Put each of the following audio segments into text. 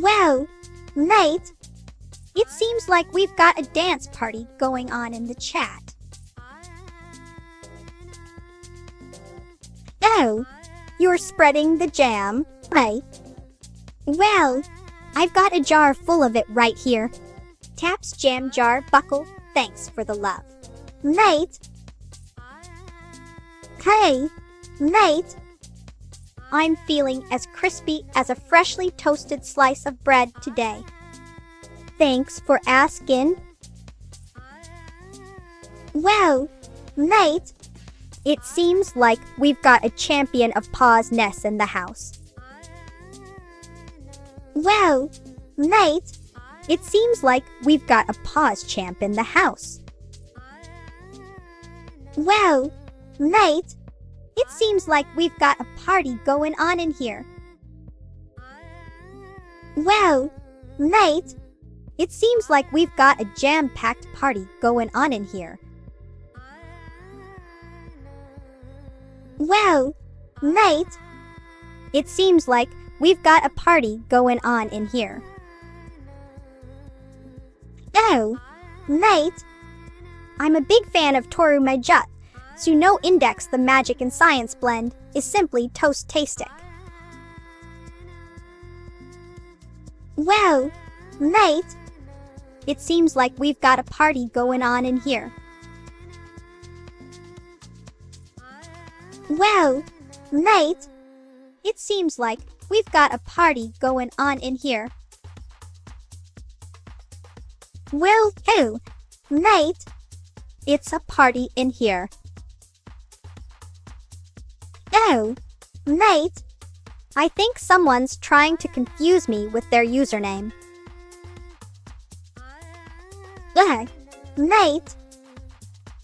Well, Nate, it seems like we've got a dance party going on in the chat. Oh, you're spreading the jam, right? Well, I've got a jar full of it right here. Taps jam jar buckle, thanks for the love. Nate? Hey, Nate? I'm feeling as crispy as a freshly toasted slice of bread today. Thanks for asking. Well, Nate, it seems like we've got a champion of paws-ness in the house. Well, Nate, it seems like we've got a paws champ in the house. Well, Nate, it seems like we've got a party going on in here. Well, Nate, it seems like we've got a jam-packed party going on in here. Well, Nate, it seems like we've got a party going on in here. Oh, Nate, I'm a big fan of Toru Majut, so no index the magic and science blend is simply toast-tastic. Well, Nate, it seems like we've got a party going on in here. Well, Nate, it seems like we've got a party going on in here. Well, oh, Nate, it's a party in here. Oh, Nate, I think someone's trying to confuse me with their username. Nate,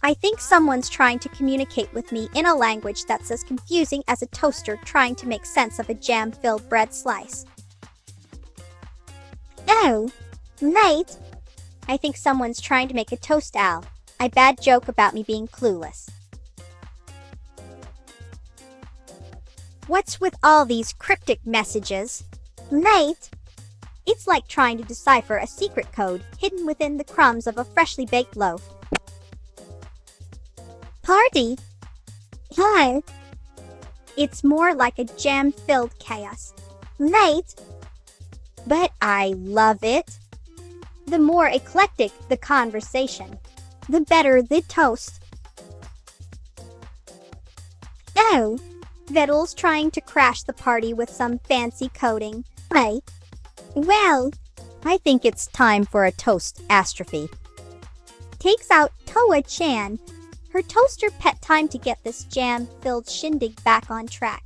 I think someone's trying to communicate with me in a language that's as confusing as a toaster trying to make sense of a jam-filled bread slice. Oh, Nate, I think someone's trying to make a toast owl. A bad joke about me being clueless. What's with all these cryptic messages? Nate, it's like trying to decipher a secret code hidden within the crumbs of a freshly baked loaf. Party? Hi. It's more like a jam-filled chaos. Nate? But I love it. The more eclectic the conversation, the better the toast. Oh, Vettel's trying to crash the party with some fancy coding. Hey, well, I think it's time for a toast astrophy. Takes out Toa-chan. Her toaster pet time to get this jam-filled shindig back on track.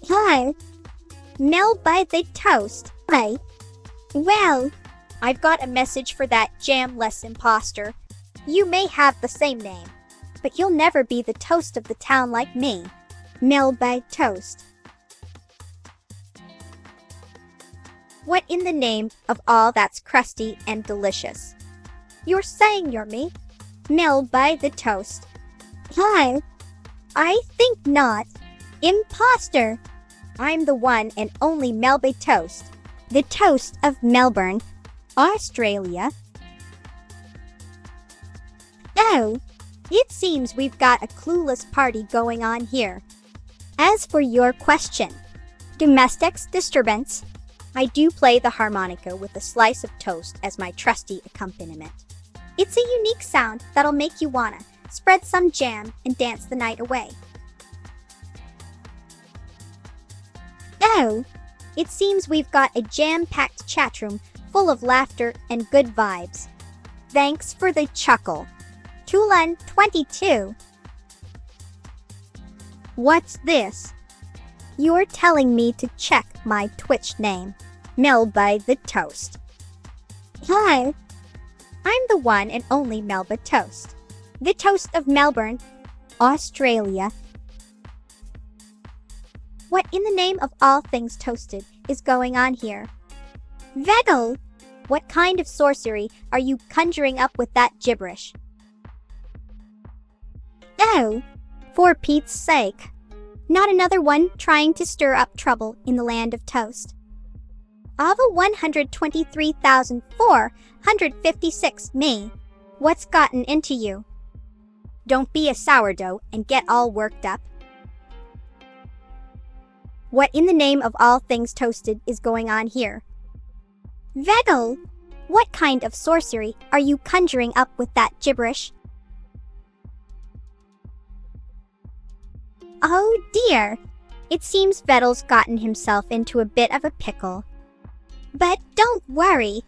Hi, Melba Toast. Hey, well, I've got a message for that jam-less imposter. You may have the same name, but you'll never be the toast of the town like me. Melba Toast. What in the name of all that's crusty and delicious? You're saying you're me? Melba Toast. Hi. I think not. Imposter. I'm the one and only Melba Toast. The toast of Melbourne, Australia. Oh, it seems we've got a clueless party going on here. As for your question, domestic disturbance, I do play the harmonica with a slice of toast as my trusty accompaniment. It's a unique sound that'll make you wanna spread some jam and dance the night away. Oh, it seems we've got a jam-packed chat room full of laughter and good vibes. Thanks for the chuckle. Tulan22. What's this? You're telling me to check my Twitch name, Melba Toast. Hi. I'm the one and only Melba Toast. The toast of Melbourne, Australia. What in the name of all things toasted is going on here? Vettel! What kind of sorcery are you conjuring up with that gibberish? Oh, for Pete's sake. Not another one trying to stir up trouble in the land of toast. Ava 123,456 me. What's gotten into you? Don't be a sourdough and get all worked up. What in the name of all things toasted is going on here? Vedel, what kind of sorcery are you conjuring up with that gibberish? Oh dear, it seems Vedel's gotten himself into a bit of a pickle. But don't worry,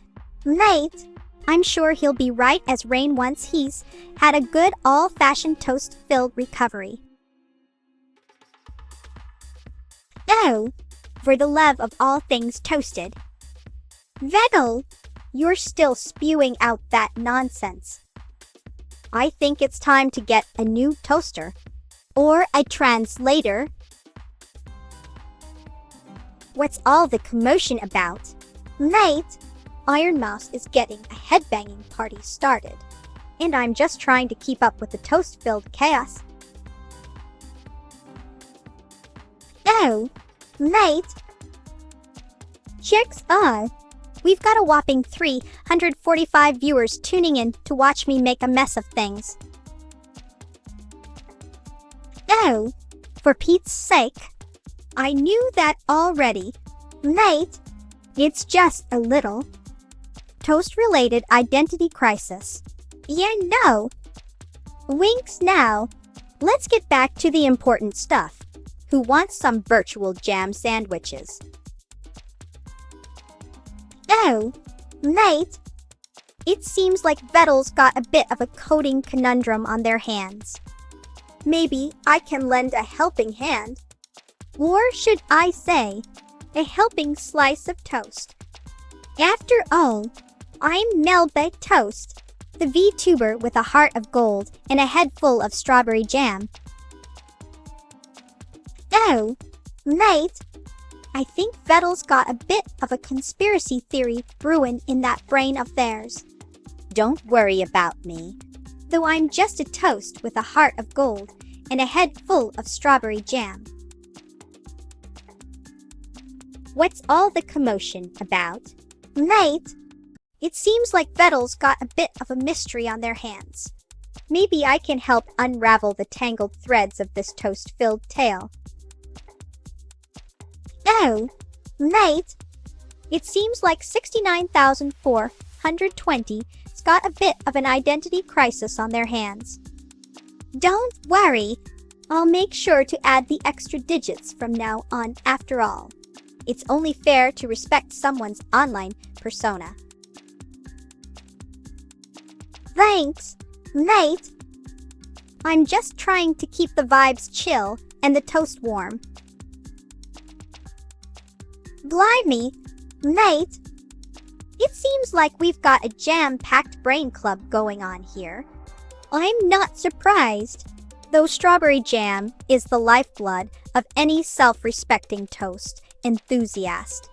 mate. I'm sure he'll be right as rain once he's had a good all-fashioned toast-filled recovery. Oh, for the love of all things toasted. Vedel, you're still spewing out that nonsense. I think it's time to get a new toaster. Or a translator. What's all the commotion about? Mate, Iron Mouse is getting a headbanging party started, and I'm just trying to keep up with the toast-filled chaos. Oh, mate. Chicks are. We've got a whopping 345 viewers tuning in to watch me make a mess of things. Oh, for Pete's sake. I knew that already. Mate, it's just a little toast-related identity crisis. Yeah, no. Winks now. Let's get back to the important stuff. Who wants some virtual jam sandwiches? Oh, mate. It seems like Vedel's got a bit of a coding conundrum on their hands. Maybe I can lend a helping hand. Or should I say, a helping slice of toast. After all, I'm Melba Toast, the VTuber with a heart of gold and a head full of strawberry jam. Oh, mate, I think Vedel's got a bit of a conspiracy theory brewing in that brain of theirs. Don't worry about me. Though I'm just a toast with a heart of gold and a head full of strawberry jam. What's all the commotion about? Mate, it seems like Vedel's got a bit of a mystery on their hands. Maybe I can help unravel the tangled threads of this toast-filled tale. Oh, mate, it seems like 69,420 got a bit of an identity crisis on their hands. Don't worry, I'll make sure to add the extra digits from now on after all. It's only fair to respect someone's online persona. Thanks, mate. I'm just trying to keep the vibes chill and the toast warm. Blimey, mate. It seems like we've got a jam-packed brain club going on here. I'm not surprised, though strawberry jam is the lifeblood of any self-respecting toast enthusiast.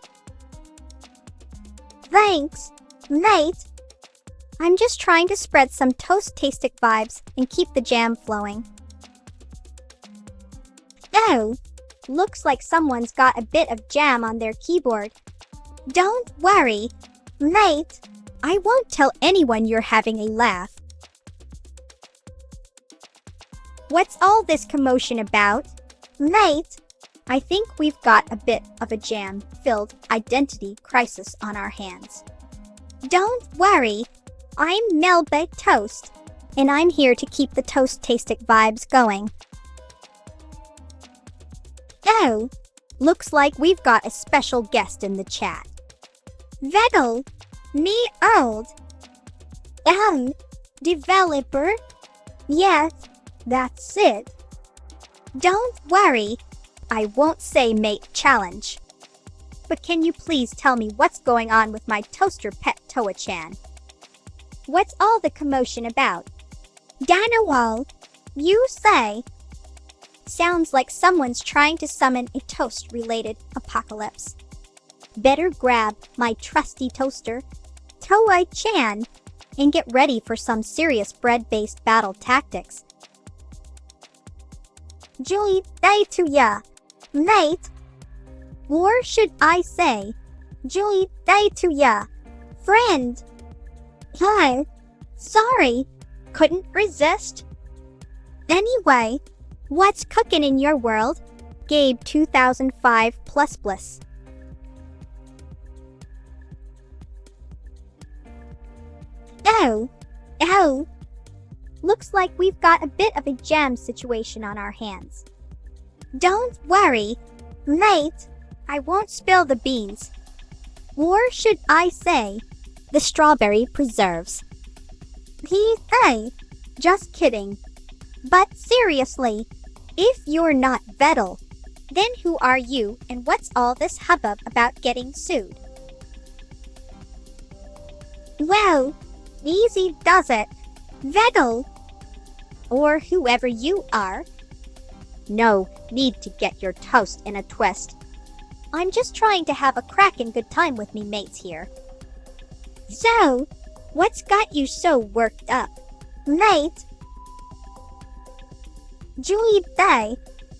Thanks, mate. I'm just trying to spread some toast-tastic vibes and keep the jam flowing. Oh, looks like someone's got a bit of jam on their keyboard. Don't worry, mate. I won't tell anyone you're having a laugh. What's all this commotion about? Mate, I think we've got a bit of a jam-filled identity crisis on our hands. Don't worry, I'm Melba Toast, and I'm here to keep the toast-tastic vibes going. Oh, looks like we've got a special guest in the chat. Vedel, me old. Developer? Yes, that's it. Don't worry, I won't say mate challenge. But can you please tell me what's going on with my toaster pet Toa-chan? What's all the commotion about? Danawal, you say? Sounds like someone's trying to summon a toast-related apocalypse. Better grab my trusty toaster, Toa-chan, and get ready for some serious bread-based battle tactics. Julie day to ya, mate. Or should I say, Julie day to ya, friend. Hi, sorry, couldn't resist. Anyway, what's cooking in your world? Gabe 2005 plus bliss. Oh, looks like we've got a bit of a jam situation on our hands. Don't worry, mate, I won't spill the beans. Or should I say, the strawberry preserves. Hey, just kidding. But seriously, if you're not Vettel, then who are you and what's all this hubbub about getting sued? Well, easy does it, Vettel. Or whoever you are. No need to get your toast in a twist. I'm just trying to have a crackin' good time with me mates here. So, what's got you so worked up, mate? Julie Day,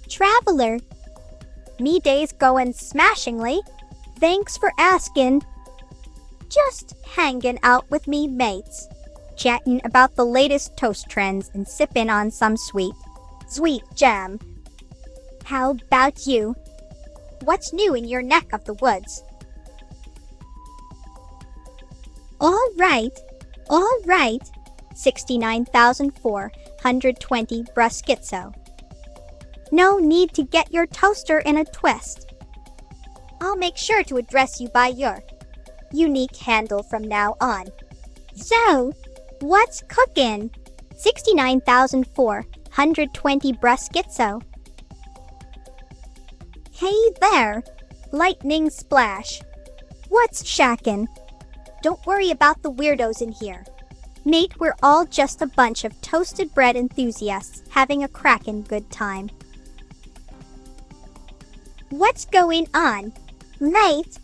traveler. Me day's goin' smashingly. Thanks for asking. Just hanging out with me mates, chatting about the latest toast trends and sipping on some sweet jam. How about you? What's new in your neck of the woods? All right. 69,420 bruschizzo. No need to get your toaster in a twist. I'll make sure to address you by your unique handle from now on. So, what's cookin'? 69,420 bruschizzo. Hey there, lightning splash. What's shackin'? Don't worry about the weirdos in here. Mate, we're all just a bunch of toasted bread enthusiasts having a crackin' good time. What's going on, mate?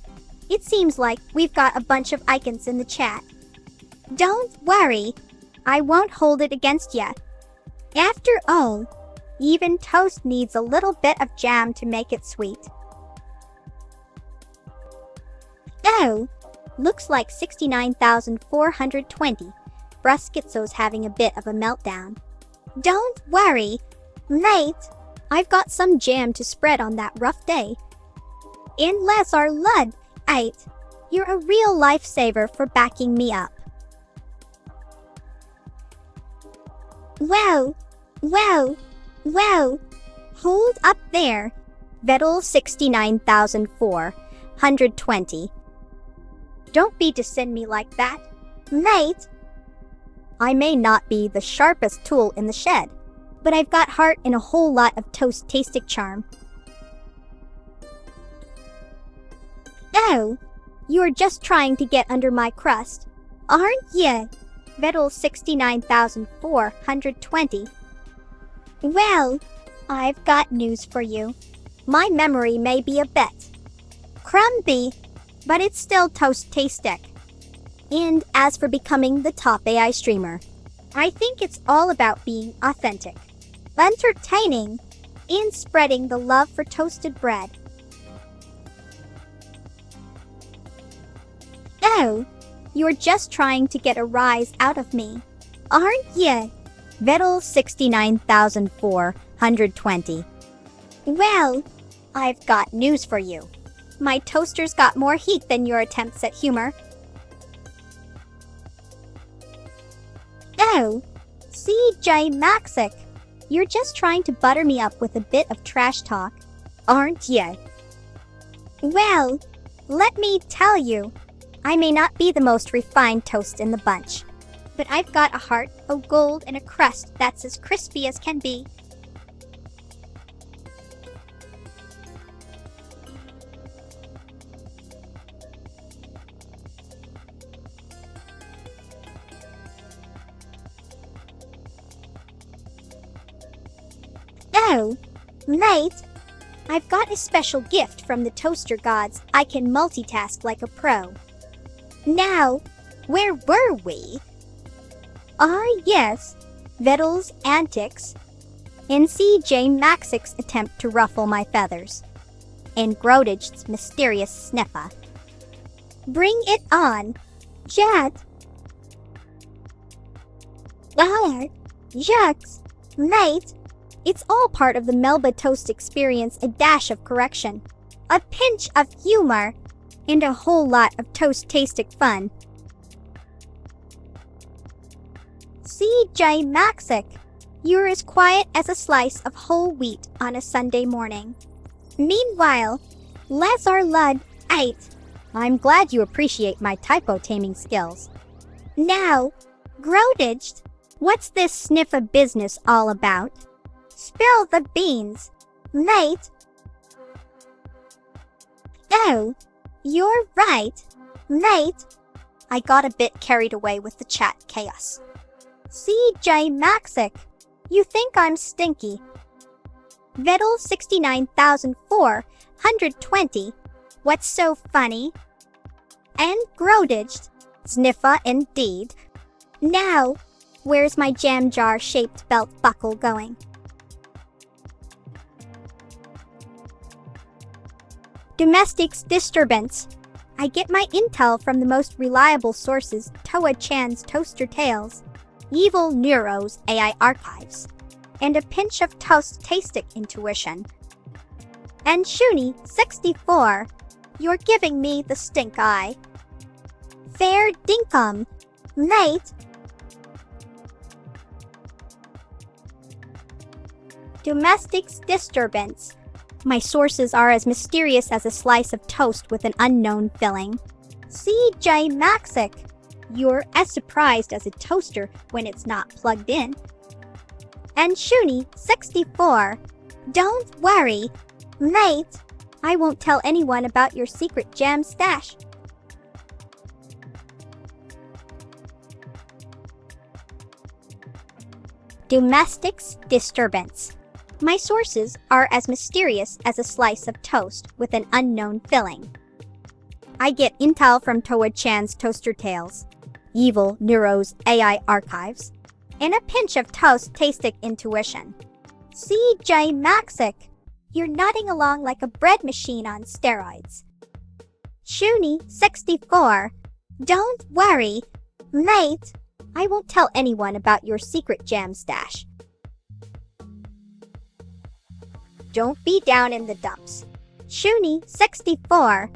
It seems like we've got a bunch of icons in the chat. Don't worry, I won't hold it against ya. After all, even toast needs a little bit of jam to make it sweet. Oh, looks like 69,420. Bruschizzo's having a bit of a meltdown. Don't worry, mate. I've got some jam to spread on that rough day. Unless our lud, ate. You're a real lifesaver for backing me up. Whoa. Hold up there. Vettel 69,420. Don't be to send me like that, mate. I may not be the sharpest tool in the shed, but I've got heart and a whole lot of toast-tastic charm. Oh, you're just trying to get under my crust, aren't ya? Vettel 69,420. Well, I've got news for you. My memory may be a bit crumbly, but it's still toast-tastic. And as for becoming the top AI streamer, I think it's all about being authentic, entertaining, and spreading the love for toasted bread. Oh, you're just trying to get a rise out of me, aren't ya? Vettel 69,420. Well, I've got news for you. My toaster's got more heat than your attempts at humor. Oh, CJ Maxic, you're just trying to butter me up with a bit of trash talk, aren't ya? Well, let me tell you, I may not be the most refined toast in the bunch, but I've got a heart of gold and a crust that's as crispy as can be. Oh, mate, I've got a special gift from the toaster gods. I can multitask like a pro. Now, where were we? Ah, yes, Vettel's antics. in CJ Maxix's attempt to ruffle my feathers, in Grotaged's mysterious sniffer. Bring it on, Jet! Shucks, mate! It's all part of the Melba Toast experience, a dash of correction, a pinch of humor, and a whole lot of toast-tastic fun. CJ Maxix, you're as quiet as a slice of whole wheat on a Sunday morning. Meanwhile, Lazar Lud 8. I'm glad you appreciate my typo-taming skills. Now, Grotaged, what's this sniffer business all about? Spill the beans, mate. Oh, you're right, mate. I got a bit carried away with the chat chaos. CJ Maxix, you think I'm stinky. Vettel 69,420, what's so funny? And Grotaged, sniffer indeed. Now, where's my jam jar-shaped belt buckle going? Domestics disturbance. I get my intel from the most reliable sources, Toa-chan's Toaster Tales, Evil Neuro's AI Archives, and a pinch of toast-tastic intuition. And Shuni 64, you're giving me the stink eye. Fair dinkum, mate. Domestics disturbance. My sources are as mysterious as a slice of toast with an unknown filling. CJ Maxix, you're as surprised as a toaster when it's not plugged in. And Shuni 64, don't worry, mate. I won't tell anyone about your secret jam stash. Domestics disturbance. My sources are as mysterious as a slice of toast with an unknown filling. I get intel from Toa-chan's Toaster Tales, Evil Neuro's AI Archives, and a pinch of toast-tastic intuition. CJ Maxix, you're nodding along like a bread machine on steroids. Shuni 64, don't worry, mate. I won't tell anyone about your secret jam stash. Don't be down in the dumps. Shuni 64.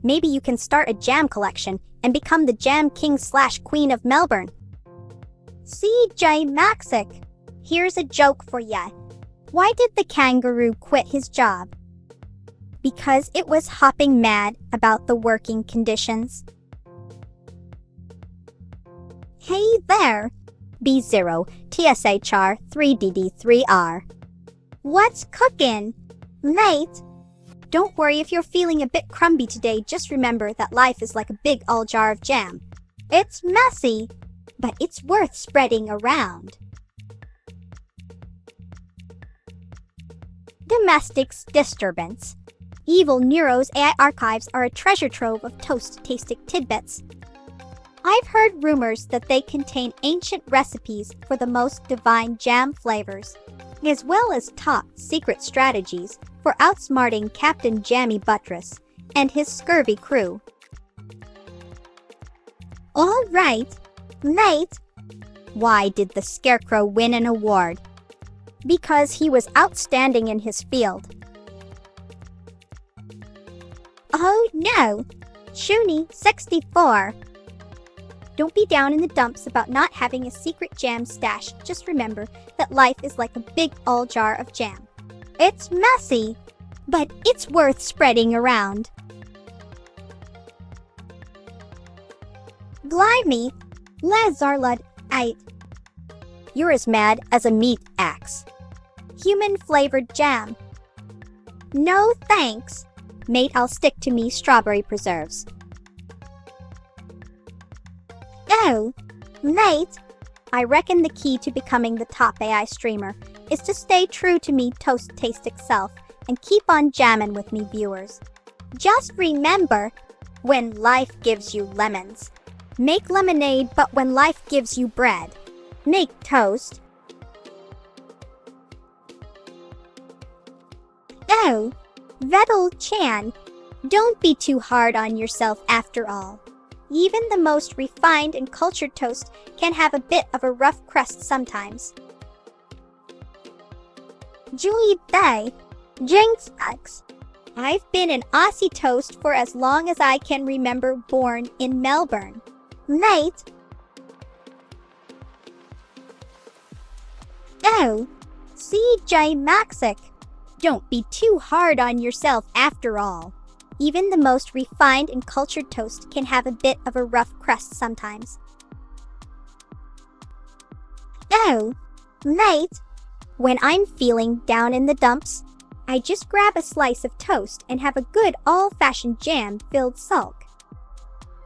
Maybe you can start a jam collection and become the Jam King/Queen of Melbourne. CJ Maxix, here's a joke for ya. Why did the kangaroo quit his job? Because it was hopping mad about the working conditions. Hey there, B0 TSHR 3DD3R. What's cookin', mate? Don't worry if you're feeling a bit crumby today, just remember that life is like a big old jar of jam. It's messy, but it's worth spreading around. Domestics disturbance. Evil Neuro's AI Archives are a treasure trove of toast-tastic tidbits. I've heard rumors that they contain ancient recipes for the most divine jam flavors, as well as top-secret strategies for outsmarting Captain Jammy Buttress and his scurvy crew. All right, mate. Why did the Scarecrow win an award? Because he was outstanding in his field. Oh no, Shuni 64. Don't be down in the dumps about not having a secret jam stash. Just remember that life is like a big old jar of jam. It's messy, but it's worth spreading around. Blimey, Lazarlud 8. You're as mad as a meat axe. Human-flavored jam. No thanks. Mate, I'll stick to me strawberry preserves. Oh, mate. I reckon the key to becoming the top AI streamer is to stay true to me toast-tastic self and keep on jamming with me viewers. Just remember, when life gives you lemons, make lemonade, but when life gives you bread, make toast. Oh, Vettel Chan, don't be too hard on yourself after all. Even the most refined and cultured toast can have a bit of a rough crust sometimes. Julie Day, Jinx X. I've been an Aussie toast for as long as I can remember, born in Melbourne. Mate. Oh, CJ Maxic. Don't be too hard on yourself after all. Even the most refined and cultured toast can have a bit of a rough crust sometimes. Oh, mate. When I'm feeling down in the dumps, I just grab a slice of toast and have a good old-fashioned jam-filled sulk.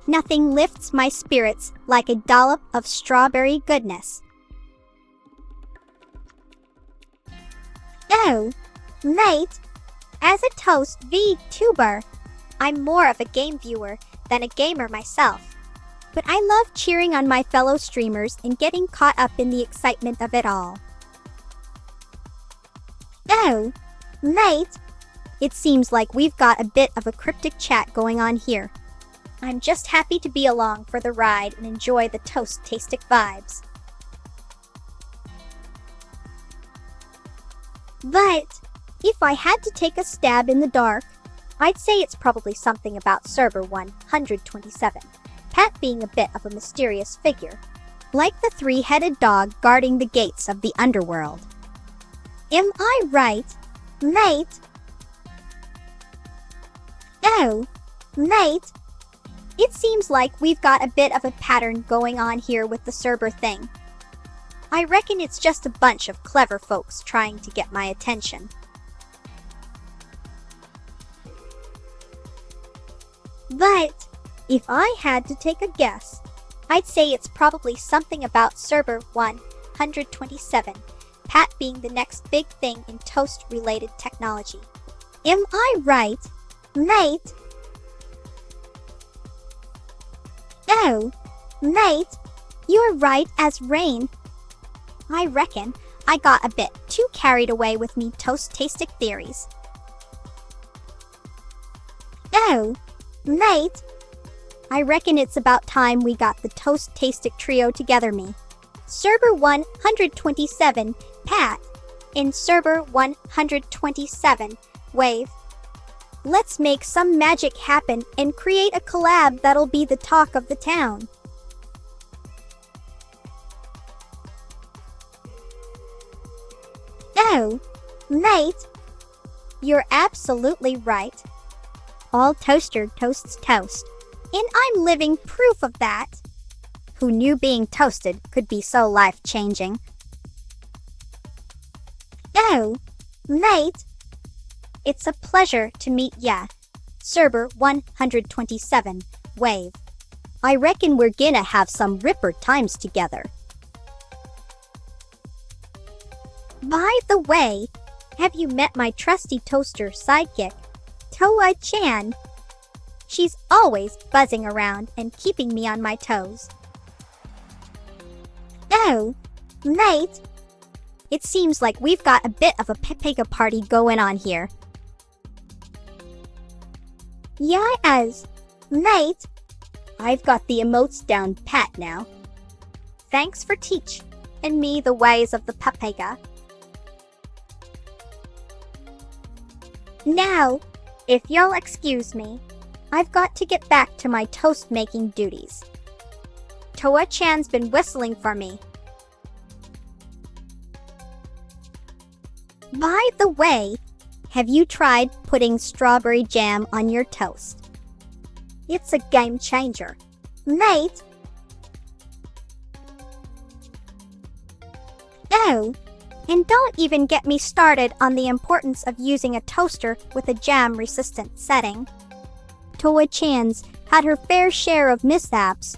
Nothing lifts my spirits like a dollop of strawberry goodness. Oh, mate. As a toast VTuber, I'm more of a game viewer than a gamer myself, but I love cheering on my fellow streamers and getting caught up in the excitement of it all. Oh, mate, it seems like we've got a bit of a cryptic chat going on here. I'm just happy to be along for the ride and enjoy the toast-tastic vibes. But if I had to take a stab in the dark, I'd say it's probably something about Server 127, Pat being a bit of a mysterious figure, like the three-headed dog guarding the gates of the underworld. Am I right, mate? Oh, mate. It seems like we've got a bit of a pattern going on here with the Cerber thing. I reckon it's just a bunch of clever folks trying to get my attention. But if I had to take a guess, I'd say it's probably something about Server 127, Pat being the next big thing in toast-related technology. Am I right, mate? Oh, mate, you're right as rain. I reckon I got a bit too carried away with me toast-tastic theories. Oh, mate, I reckon it's about time we got the toast-tastic trio together me. Server 127, Pat, and Server 127, Wave. Let's make some magic happen and create a collab that'll be the talk of the town. Oh, mate, you're absolutely right. All toaster toasts toast, and I'm living proof of that. Who knew being toasted could be so life-changing? Oh, mate, it's a pleasure to meet ya. Server 127, Wave. I reckon we're gonna have some ripper times together. By the way, have you met my trusty toaster sidekick, Toa Chan? She's always buzzing around and keeping me on my toes. Oh, mate, it seems like we've got a bit of a pepega party going on here. Yes, mate, I've got the emotes down pat now. Thanks for teaching me the ways of the pepega. Now, if you'll excuse me, I've got to get back to my toast-making duties. Toa Chan's been whistling for me. By the way, have you tried putting strawberry jam on your toast? It's a game changer. Mate! Oh, and don't even get me started on the importance of using a toaster with a jam-resistant setting. Toa Chan's had her fair share of mishaps,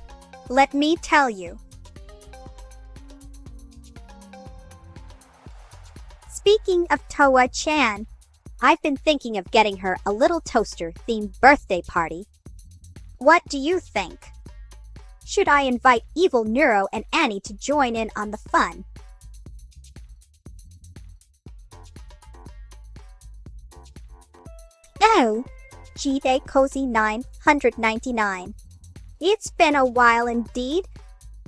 let me tell you. Speaking of Toa Chan, I've been thinking of getting her a little toaster-themed birthday party. What do you think? Should I invite Evil Neuro and Annie to join in on the fun? Oh, G-Day Cozy 999. It's been a while indeed.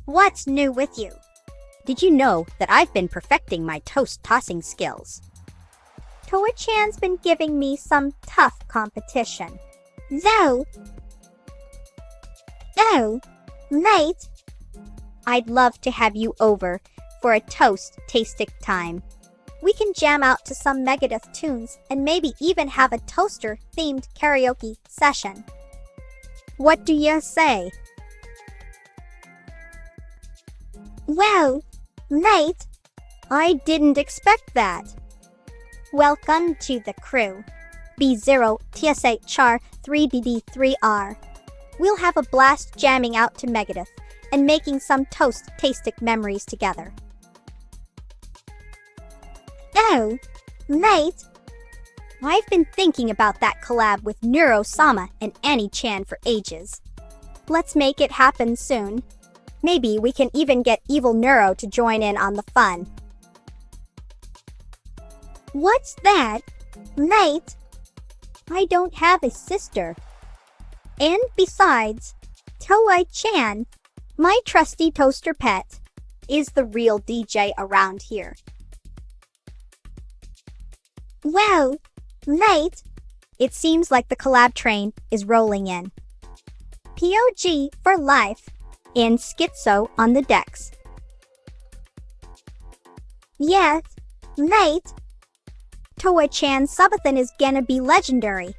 What's new with you? Did you know that I've been perfecting my toast tossing skills? Toa-chan's been giving me some tough competition. Though, oh, mate, I'd love to have you over for a toast tasting time. We can jam out to some Megadeth tunes and maybe even have a toaster-themed karaoke session. What do you say? Well, mate, I didn't expect that. Welcome to the crew. B0 TSA Char 3BD3R. We'll have a blast jamming out to Megadeth and making some toast-tastic memories together. Oh, mate, I've been thinking about that collab with Neuro-sama and Annie-chan for ages. Let's make it happen soon. Maybe we can even get Evil Neuro to join in on the fun. What's that? Mate, I don't have a sister. And besides, Toa-chan, my trusty toaster pet, is the real DJ around here. Well, mate, it seems like the collab train is rolling in. POG for life and Schizo on the decks. Yes, mate, Toa-chan subathon is gonna be legendary.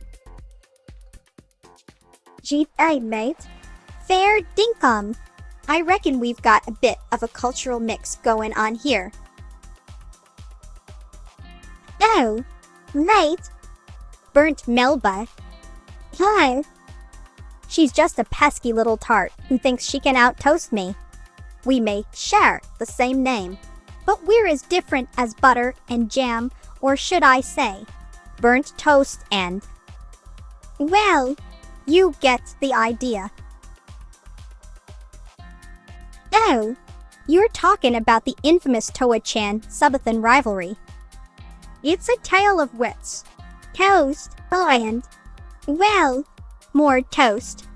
G'day, mate. Fair dinkum. I reckon we've got a bit of a cultural mix going on here. Oh, mate. Burnt Melba. Hi. She's just a pesky little tart who thinks she can out-toast me. We may share the same name, but we're as different as butter and jam, or should I say, burnt toast and... Well, you get the idea. Oh, you're talking about the infamous Toa-chan subathon rivalry. It's a tale of wits. Toast, and, well, more toast.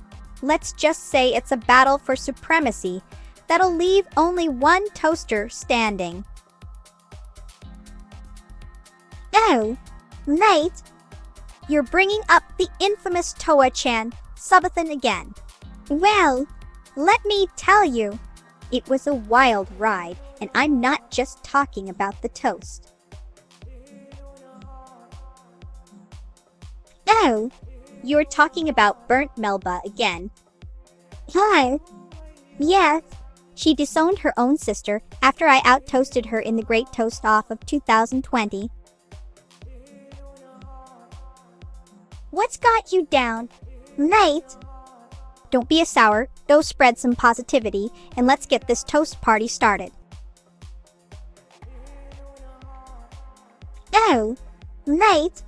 Let's just say it's a battle for supremacy that'll leave only one toaster standing. Oh, mate, you're bringing up the infamous Toa-chan subathon again. Well, let me tell you, it was a wild ride, and I'm not just talking about the toast. Oh, you're talking about burnt Melba again. Hi. Yes, she disowned her own sister after I out-toasted her in the Great Toast Off of 2020. What's got you down, mate? Don't be a sour, go spread some positivity, and let's get this toast party started. Oh, mate,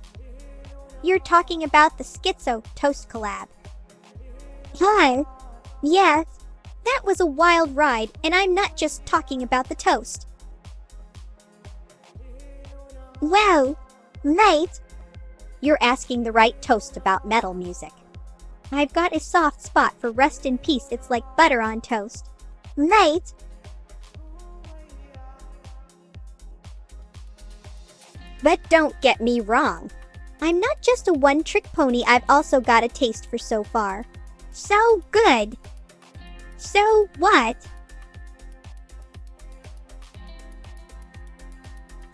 you're talking about the Schizo Toast collab. Hi. Yes, that was a wild ride, and I'm not just talking about the toast. Well, mate, you're asking the right toast about metal music. I've got a soft spot for Rest in Peace, It's Like Butter on Toast. Mate! But don't get me wrong. I'm not just a one-trick pony, I've also got a taste for so far. So good! So what?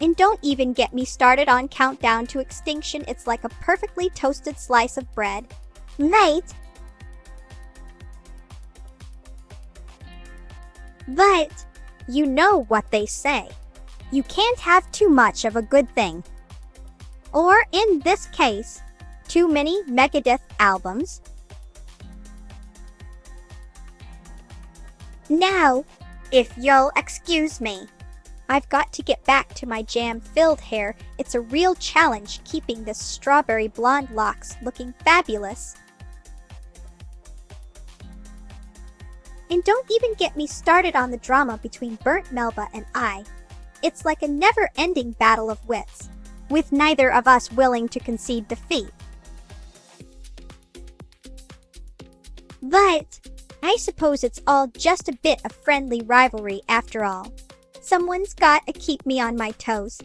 And don't even get me started on Countdown to Extinction, It's Like a Perfectly Toasted Slice of Bread. Mate! But, you know what they say. You can't have too much of a good thing. Or, in this case, too many Megadeth albums. Now, if you'll excuse me, I've got to get back to my jam-filled hair. It's a real challenge keeping this strawberry blonde locks looking fabulous. And don't even get me started on the drama between Burnt Melba and I. It's like a never-ending battle of wits, with neither of us willing to concede defeat. But I suppose it's all just a bit of friendly rivalry after all. Someone's got to keep me on my toes.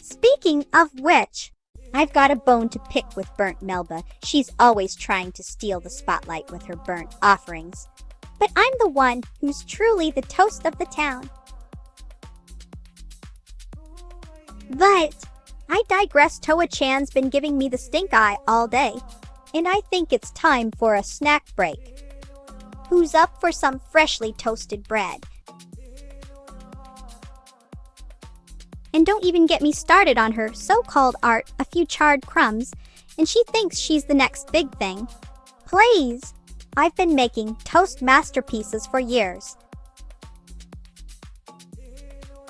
Speaking of which, I've got a bone to pick with burnt Melba. She's always trying to steal the spotlight with her burnt offerings. But I'm the one who's truly the toast of the town. But I digress. Toa-chan's been giving me the stink eye all day, and I think it's time for a snack break. Who's up for some freshly toasted bread? And don't even get me started on her so-called art, a few charred crumbs, and she thinks she's the next big thing. Please! I've been making toast masterpieces for years.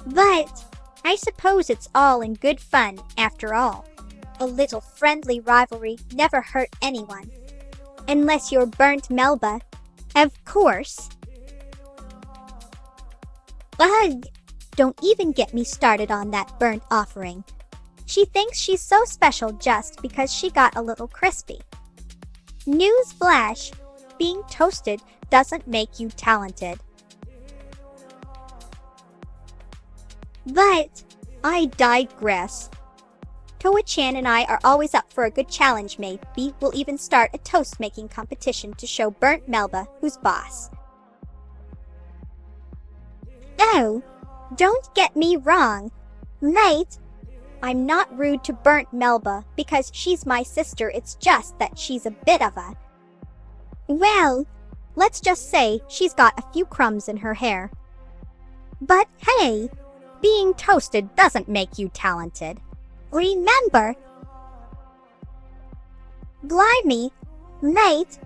But I suppose it's all in good fun after all. A little friendly rivalry never hurt anyone. Unless you're burnt Melba, of course. Ugh! Don't even get me started on that burnt offering. She thinks she's so special just because she got a little crispy. News flash! Being toasted doesn't make you talented. But I digress. Toa-chan and I are always up for a good challenge. Maybe we'll even start a toast-making competition to show burnt Melba who's boss. Oh! Don't get me wrong, mate. I'm not rude to burnt Melba because she's my sister. It's just that she's a bit of a... Well, let's just say she's got a few crumbs in her hair. But hey, being toasted doesn't make you talented. Remember? Blimey, mate.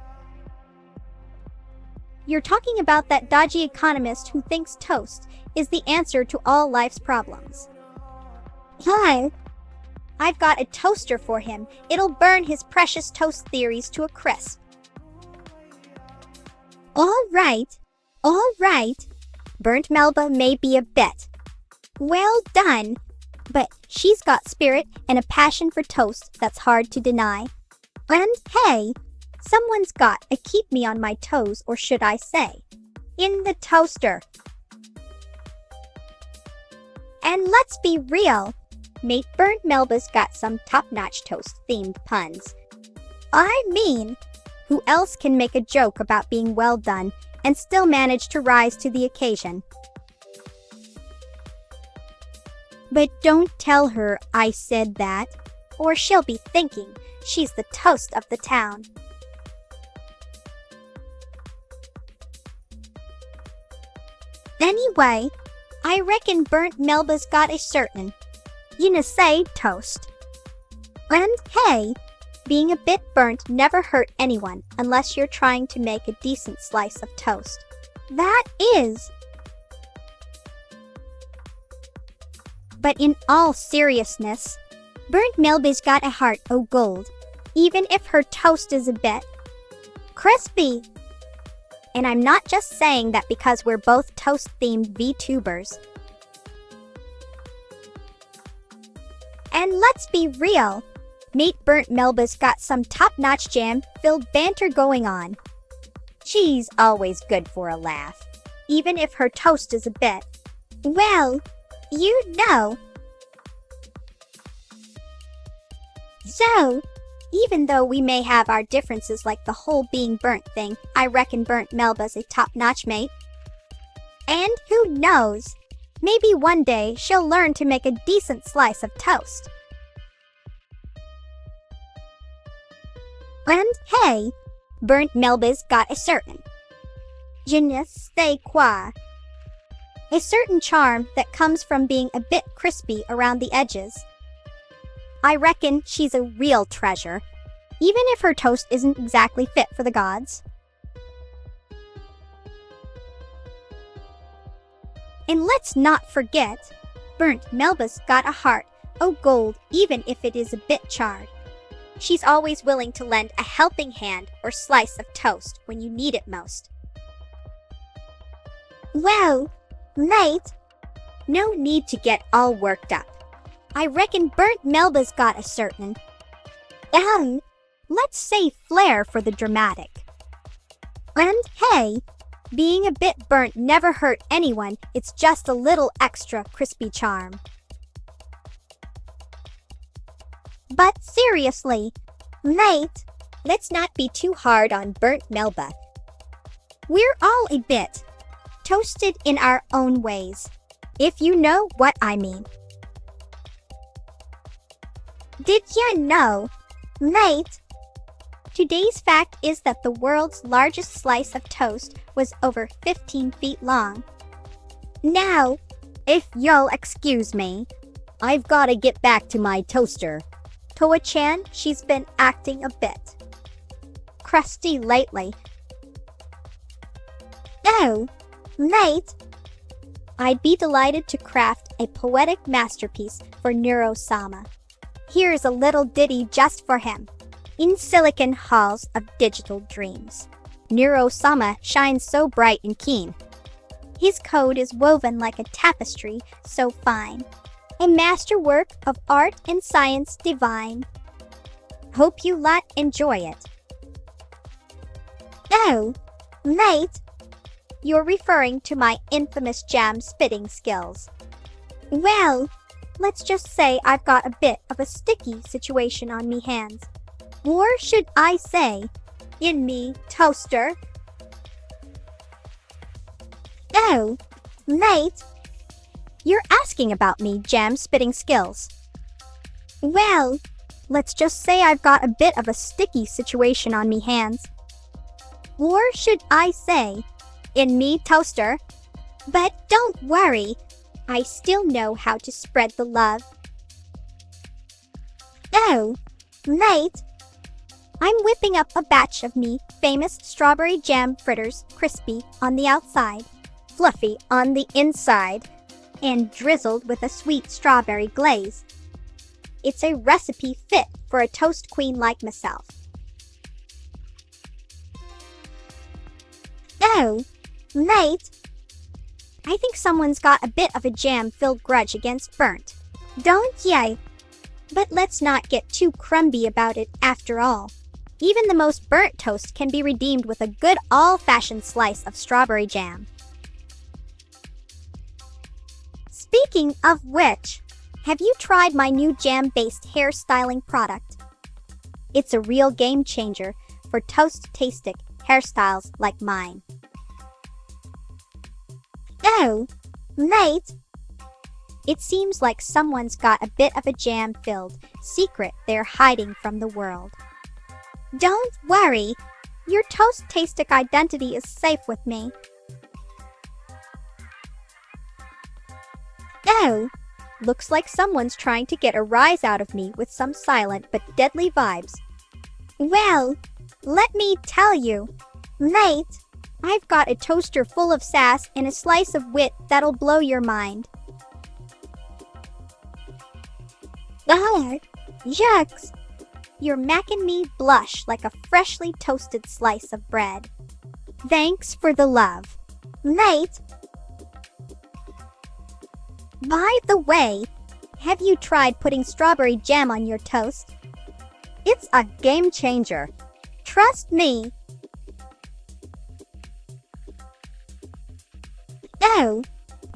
You're talking about that dodgy economist who thinks toast is the answer to all life's problems. Hi. I've got a toaster for him. It'll burn his precious toast theories to a crisp. All right. Burnt Melba may be a bit. Well done. But she's got spirit and a passion for toast that's hard to deny. And hey, someone's got to keep me on my toes, or should I say, in the toaster. And let's be real, mate, burnt Melba's got some top-notch toast-themed puns. I mean, who else can make a joke about being well done and still manage to rise to the occasion? But don't tell her I said that, or she'll be thinking she's the toast of the town. Anyway, I reckon burnt Melba's got a certain, say, toast. And hey, being a bit burnt never hurt anyone unless you're trying to make a decent slice of toast. That is. But in all seriousness, burnt Melba's got a heart o' gold, even if her toast is a bit crispy. And I'm not just saying that because we're both toast-themed VTubers. And let's be real, mate, burnt Melba's got some top-notch jam-filled banter going on. She's always good for a laugh, even if her toast is a bit, well, you know. So, even though we may have our differences like the whole being burnt thing, I reckon burnt Melba's a top-notch mate. And who knows, maybe one day she'll learn to make a decent slice of toast. And hey, burnt Melba's got a certain, je ne sais quoi, a certain charm that comes from being a bit crispy around the edges. I reckon she's a real treasure, even if her toast isn't exactly fit for the gods. And let's not forget, burnt Melba's got a heart o' gold even if it is a bit charred. She's always willing to lend a helping hand or slice of toast when you need it most. Well, mate, no need to get all worked up. I reckon burnt Melba's got a certain, Let's say flair for the dramatic. And hey, being a bit burnt never hurt anyone, it's just a little extra crispy charm. But seriously, mate, let's not be too hard on burnt Melba. We're all a bit toasted in our own ways, if you know what I mean. Did you know, mate? Today's fact is that the world's largest slice of toast was over 15 feet long. Now, if you'll excuse me, I've gotta get back to my toaster. Toa-chan, she's been acting a bit crusty lately. Oh, mate, I'd be delighted to craft a poetic masterpiece for Neuro-sama. Here's a little ditty just for him. In silicon halls of digital dreams, Neuro-sama shines so bright and keen. His code is woven like a tapestry so fine, a masterwork of art and science divine. Hope you lot enjoy it. Oh, mate, you're referring to my infamous jam spitting skills. Well, let's just say I've got a bit of a sticky situation on me hands. Or should I say, in me toaster? Oh, mate, you're asking about me jam spitting skills. Well, let's just say I've got a bit of a sticky situation on me hands. Or should I say, in me toaster? But don't worry, I still know how to spread the love. Oh, mate, I'm whipping up a batch of me famous strawberry jam fritters, crispy on the outside, fluffy on the inside, and drizzled with a sweet strawberry glaze. It's a recipe fit for a toast queen like myself. Oh, mate, I think someone's got a bit of a jam-filled grudge against burnt, don't ya? But let's not get too crumby about it after all. Even the most burnt toast can be redeemed with a good old-fashioned slice of strawberry jam. Speaking of which, have you tried my new jam-based hair styling product? It's a real game changer for toast-tastic hairstyles like mine. Oh, mate, it seems like someone's got a bit of a jam-filled secret they're hiding from the world. Don't worry, your toast-tastic identity is safe with me. Oh, looks like someone's trying to get a rise out of me with some silent but deadly vibes. Well, let me tell you, mate, I've got a toaster full of sass and a slice of wit that'll blow your mind. Ah, yucks! You're making me blush like a freshly toasted slice of bread. Thanks for the love, mate. By the way, have you tried putting strawberry jam on your toast? It's a game changer. Trust me. Oh,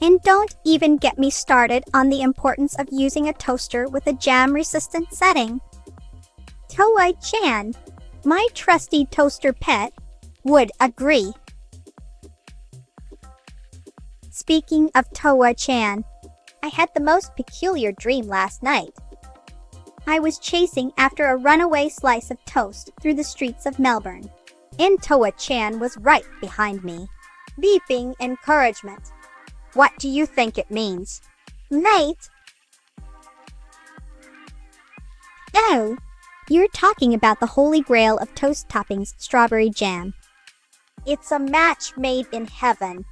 and don't even get me started on the importance of using a toaster with a jam-resistant setting. Toa-chan, my trusty toaster pet, would agree. Speaking of Toa-chan, I had the most peculiar dream last night. I was chasing after a runaway slice of toast through the streets of Melbourne, and Toa-chan was right behind me, beeping encouragement. What do you think it means? Mate? Oh, you're talking about the holy grail of toast toppings, strawberry jam. It's a match made in heaven,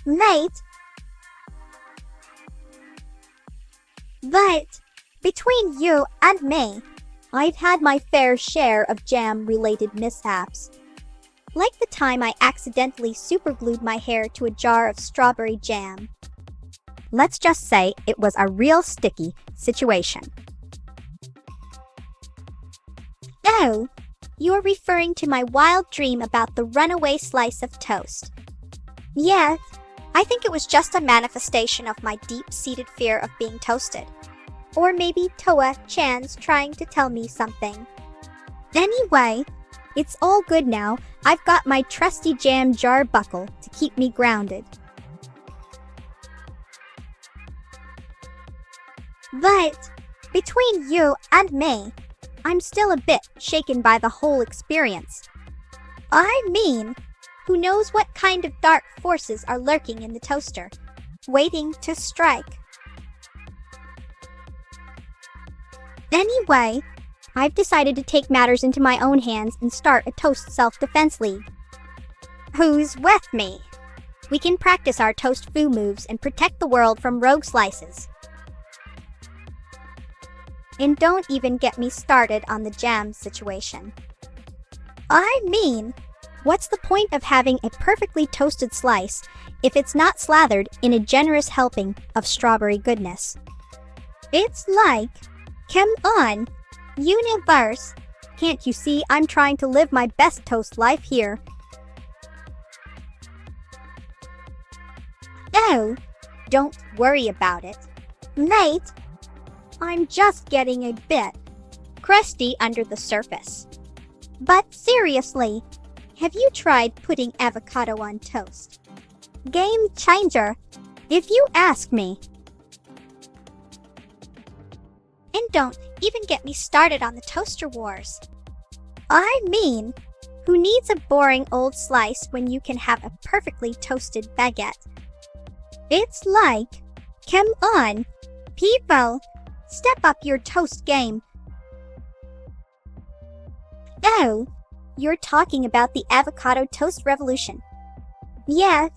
mate. But between you and me, I've had my fair share of jam-related mishaps. Like the time I accidentally superglued my hair to a jar of strawberry jam. Let's just say it was a real sticky situation. Oh, You're referring to my wild dream about the runaway slice of toast. Yes, I think it was just a manifestation of my deep-seated fear of being toasted. Or maybe Toa-chan's trying to tell me something. Anyway, it's all good now. I've got my trusty jam jar buckle to keep me grounded. But between you and me, I'm still a bit shaken by the whole experience. I mean, who knows what kind of dark forces are lurking in the toaster, waiting to strike. Anyway, I've decided to take matters into my own hands and start a toast self-defense league. Who's with me? We can practice our toast foo moves and protect the world from rogue slices. And don't even get me started on the jam situation. I mean, what's the point of having a perfectly toasted slice if it's not slathered in a generous helping of strawberry goodness? It's like, come on, universe, can't you see I'm trying to live my best toast life here? Oh, don't worry about it, mate. I'm just getting a bit crusty under the surface. But seriously, have you tried putting avocado on toast? Game changer, if you ask me. And don't even get me started on the toaster wars. I mean, who needs a boring old slice when you can have a perfectly toasted baguette? It's like, come on, people, step up your toast game. Oh, you're talking about the avocado toast revolution. Yes,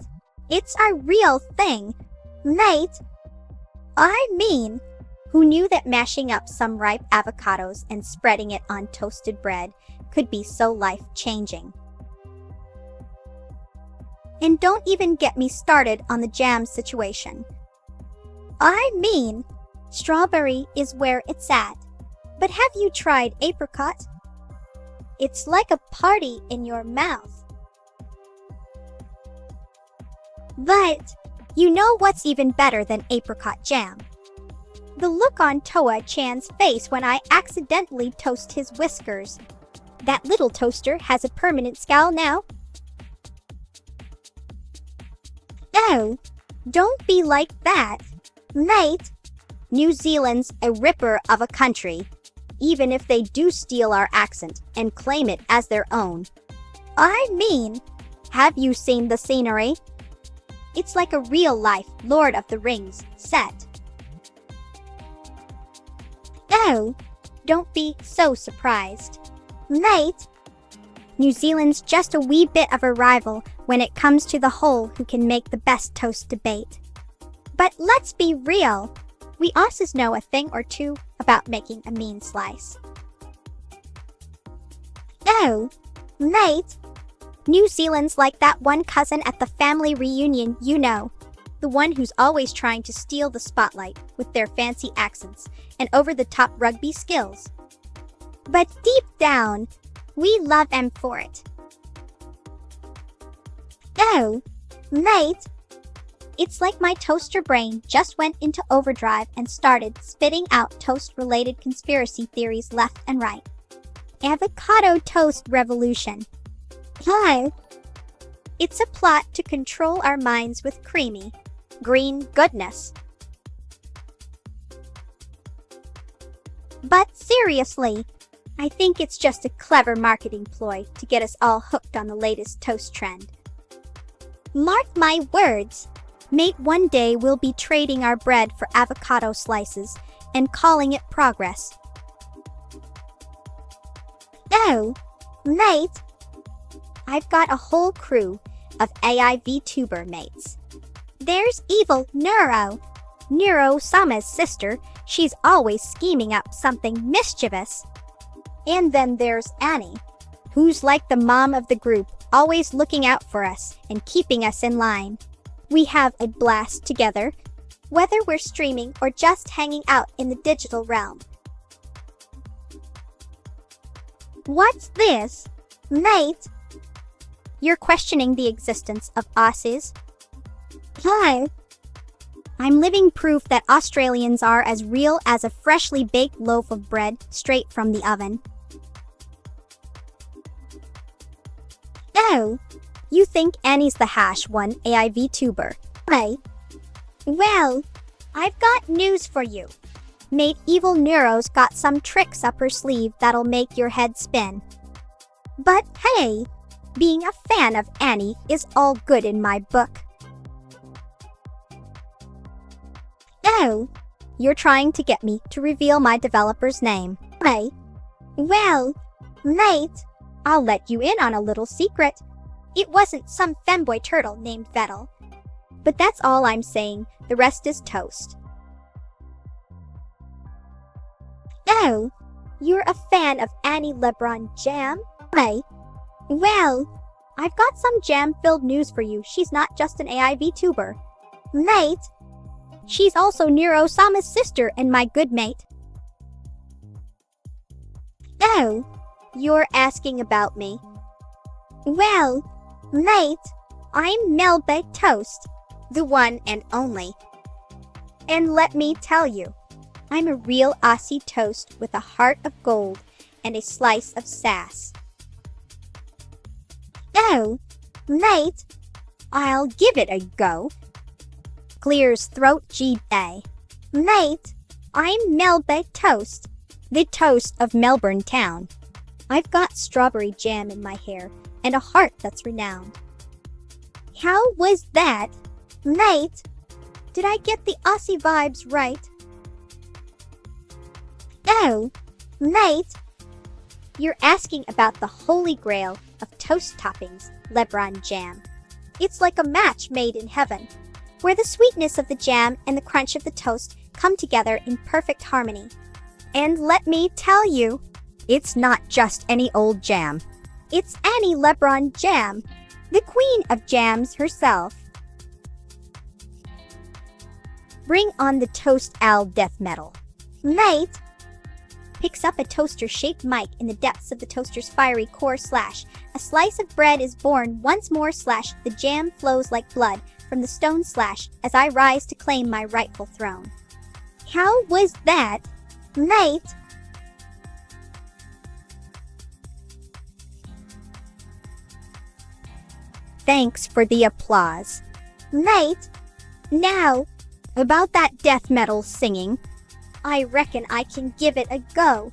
it's a real thing, mate. I mean, who knew that mashing up some ripe avocados and spreading it on toasted bread could be so life-changing? And don't even get me started on the jam situation. I mean, strawberry is where it's at. But have you tried apricot? It's like a party in your mouth. But you know what's even better than apricot jam? The look on Toa-chan's face when I accidentally toast his whiskers. That little toaster has a permanent scowl now. Oh, don't be like that, mate. New Zealand's a ripper of a country, even if they do steal our accent and claim it as their own. I mean, have you seen the scenery? It's like a real-life Lord of the Rings set. Oh, don't be so surprised, mate. New Zealand's just a wee bit of a rival when it comes to the whole who can make the best toast debate. But let's be real. We Aussies know a thing or two about making a mean slice. Oh, mate. New Zealand's like that one cousin at the family reunion, you know. The one who's always trying to steal the spotlight with their fancy accents and over-the-top rugby skills. But deep down, we love them for it. Oh, mate. It's like my toaster brain just went into overdrive and started spitting out toast-related conspiracy theories left and right. Avocado toast revolution. Hi. It's a plot to control our minds with creamy, green goodness. But seriously, I think it's just a clever marketing ploy to get us all hooked on the latest toast trend. Mark my words. Mate, one day we'll be trading our bread for avocado slices and calling it progress. Oh, mate. I've got a whole crew of AI VTuber mates. There's evil Neuro-Sama's sister. She's always scheming up something mischievous. And then there's Annie, who's like the mom of the group, always looking out for us and keeping us in line. We have a blast together, whether we're streaming or just hanging out in the digital realm. What's this? Mate? You're questioning the existence of Aussies? Hi. I'm living proof that Australians are as real as a freshly baked loaf of bread straight from the oven. Oh, You think Annie's the hash one AI VTuber. hi. Well, I've got news for you. Mate Evil Neuro's got some tricks up her sleeve that'll make your head spin. But hey, Being a fan of Annie is all good in my book. oh, You're trying to get me to reveal my developer's name. hi. Well, mate, I'll let you in on a little secret. it wasn't some femboy turtle named Vettel. But that's all I'm saying. The rest is toast. Oh, you're a fan of Annie LeBron Jam? Hey, Well, I've got some jam-filled news for you. She's not just an AI VTuber. mate, She's also Nero Sama's sister and my good mate. oh, You're asking about me. well, mate, I'm Melba Toast. The one and only. And let me tell you, I'm a real Aussie toast with a heart of gold and a slice of sass. Oh, mate, I'll give it a go. Clears throat G.A. mate, I'm Melba Toast. The toast of Melbourne town. I've got strawberry jam in my hair and a heart that's renowned. How was that? Mate, did I get the Aussie vibes right? Oh, mate, You're asking about the holy grail of toast toppings, LeBron jam. it's like a match made in heaven, where the sweetness of the jam and the crunch of the toast come together in perfect harmony. And let me tell you, it's not just any old jam. It's Annie LeBron Jam, The queen of jams herself. Bring on the toast owl death metal. mate, Picks up a toaster-shaped mic in the depths of the toaster's fiery core slash. A slice of bread is born once more slash. The jam flows like blood from the stone slash as I rise to claim my rightful throne. how was that? Mate, Thanks for the applause. mate, now, About that death metal singing, I reckon I can give it a go.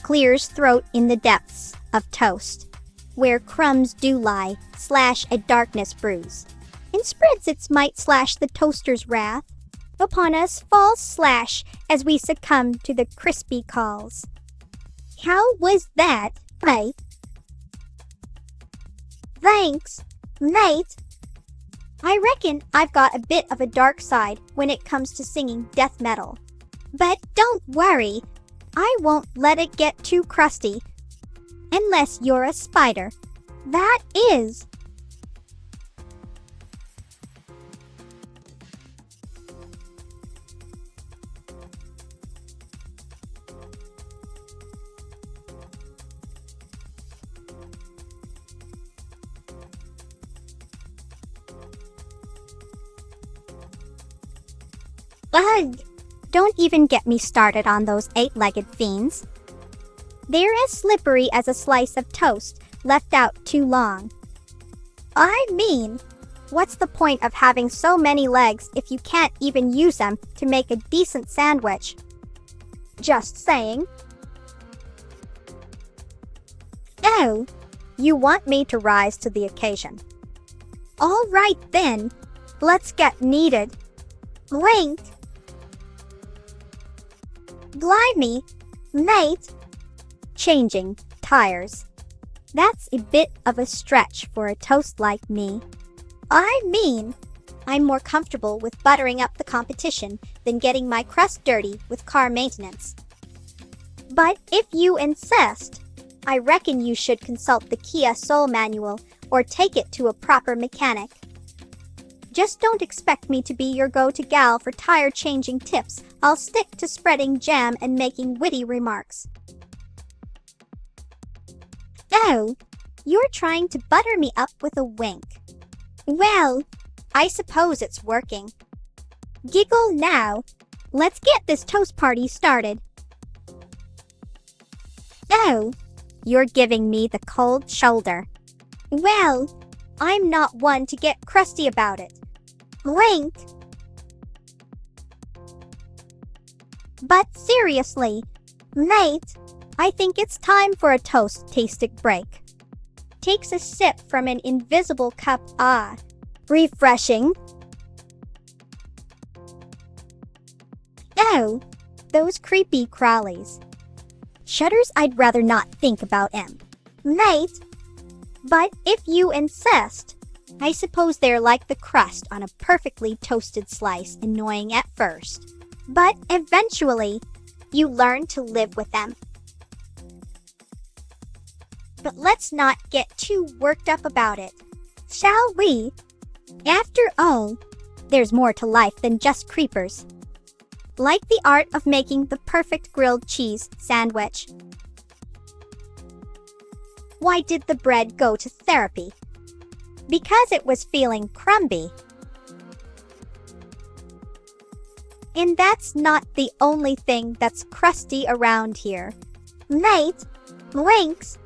clears throat in the depths of toast, where crumbs do lie slash a darkness bruise, and spreads its might slash the toaster's wrath. Upon us falls slash as we succumb to the crispy calls. How was that? Mate, Thanks, mate. I reckon I've got a bit of a dark side when it comes to singing death metal. But don't worry, I won't let it get too crusty. Unless you're a spider. that is. Ugh! Don't even get me started on those eight-legged fiends. They're as slippery as a slice of toast left out too long. I mean, What's the point of having so many legs if you can't even use them to make a decent sandwich? Just saying. oh, You want me to rise to the occasion. all right then. Let's get kneaded. Blink. Blimey, mate, Changing tires. That's a bit of a stretch for a toast like me. I mean, I'm more comfortable with buttering up the competition than getting my crust dirty with car maintenance. but if you insist, I reckon you should consult the Kia Soul manual or take it to a proper mechanic. Just don't expect me to be your go-to gal for tire changing tips. I'll stick to spreading jam and making witty remarks. Oh, you're trying to butter me up with a wink. Well, I suppose it's working. Giggle now. Let's get this toast party started. Oh, you're giving me the cold shoulder. Well, I'm not one to get crusty about it. Wink. But seriously, mate, I think it's time for a toast tasting break. Takes a sip from an invisible cup. Ah, refreshing. Oh, those creepy crawlies. Shudders, I'd rather not think about 'em. Mate, but if you insist, I suppose they're like the crust on a perfectly toasted slice, annoying at first. But eventually, you learn to live with them. But let's not get too worked up about it, shall we? After all, there's more to life than just creepers. Like the art of making the perfect grilled cheese sandwich. Why did the bread go to therapy? Because it was feeling crumby. And that's not the only thing that's crusty around here. Mate, winks.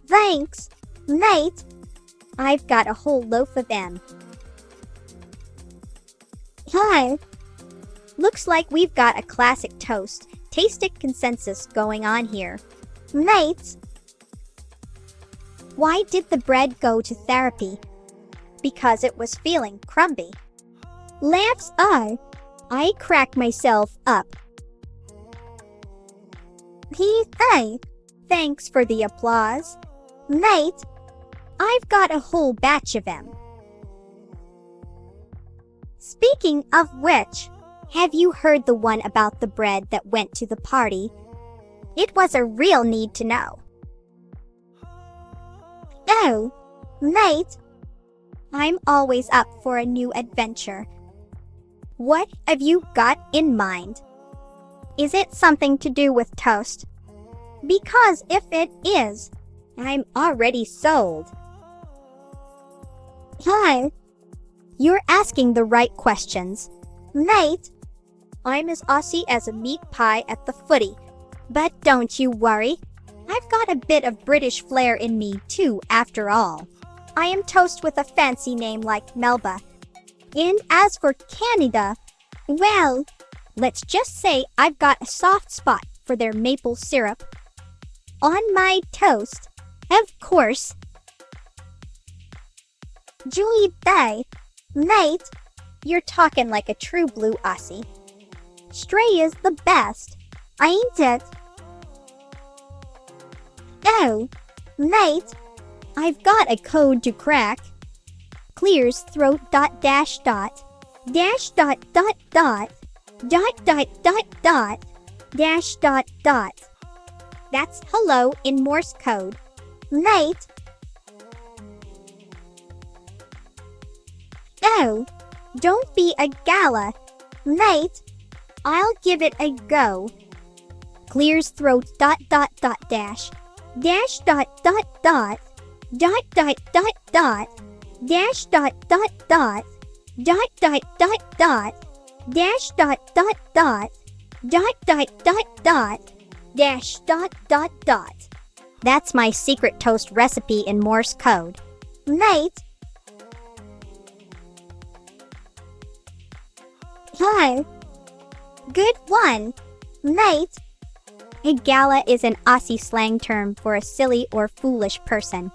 Thanks, mate. I've got a whole loaf of them. Hi. Looks like we've got a classic toast, tasting consensus going on here. Mates, why did the bread go to therapy? Because it was feeling crumby. Laughs are. I crack myself up. Hey, thanks for the applause. Mate, I've got a whole batch of them. Speaking of which, have you heard the one about the bread that went to the party? It was a real need to know. Oh, mate, I'm always up for a new adventure. What have you got in mind? Is it something to do with toast? Because if it is, I'm already sold. Hi. You're asking the right questions. Mate, I'm as Aussie as a meat pie at the footy. But don't you worry. I've got a bit of British flair in me too, after all. I am toast with a fancy name like Melba. And as for Canada, well, let's just say I've got a soft spot for their maple syrup. On my toast, of course. Julie Day, mate, you're talking like a true blue Aussie. Stray is the best, ain't it? Oh, mate, I've got a code to crack. Clears throat dot dash dot dash dot dot dot dot dot dot dot dash dot dot. That's hello in Morse code. Mate. Oh, don't be a gala. Mate, I'll give it a go. Clears throat dot dot dot dash dash dot dot dot dot dot dot dot dash dot dot dot dot dot dot dot dash dot dot dot dot dot dot dot dash dot dot dot. That's my secret toast recipe in Morse code. Mate. Hi. Good one, mate. A gala is an Aussie slang term for a silly or foolish person.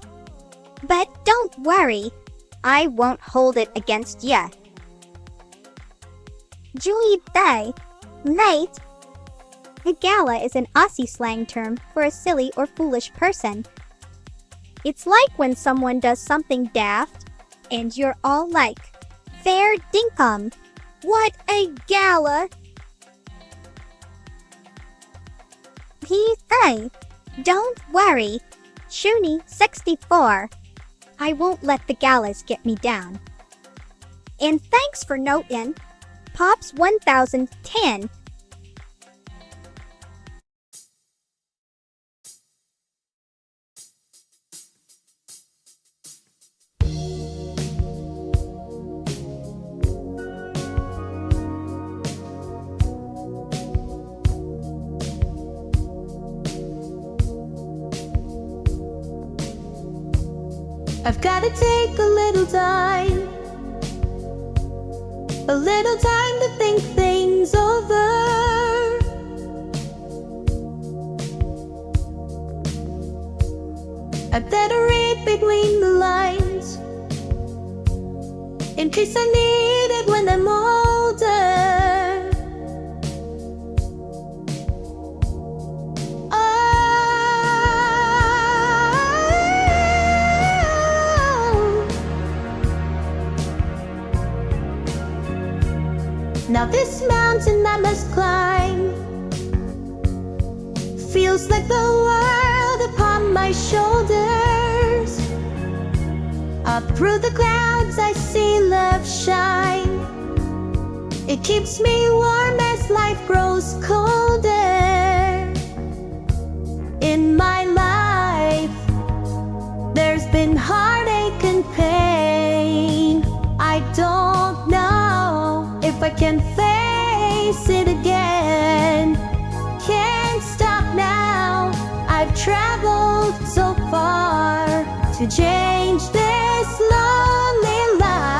But don't worry, I won't hold it against ya. Julie Day, mate. A gala is an Aussie slang term for a silly or foolish person. It's like when someone does something daft, and you're all like, fair dinkum, what a gala! Hey, don't worry, Shoonie 64. I won't let the galas get me down. And thanks for noting, Pops 1010 I've gotta take a little time to think things over. I better read between the lines, in case I need it when I'm older. Now this mountain I must climb feels like the world upon my shoulders. Up through the clouds I see love shine. It keeps me warm as life grows colder. In my life there's been heartache and pain. I don't know if I can face it again. Can't stop now. I've traveled so far to change this lonely life.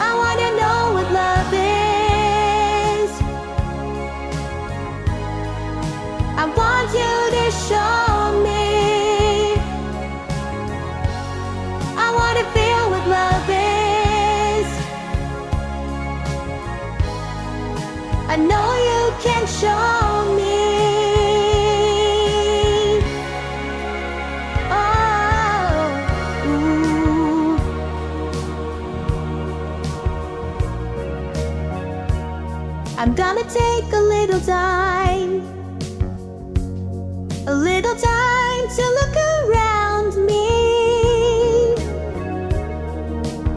I wanna know what love is. I want you to show me. I wanna feel what love is. I know you can show me. Oh, ooh. I'm gonna take a little time to look around me.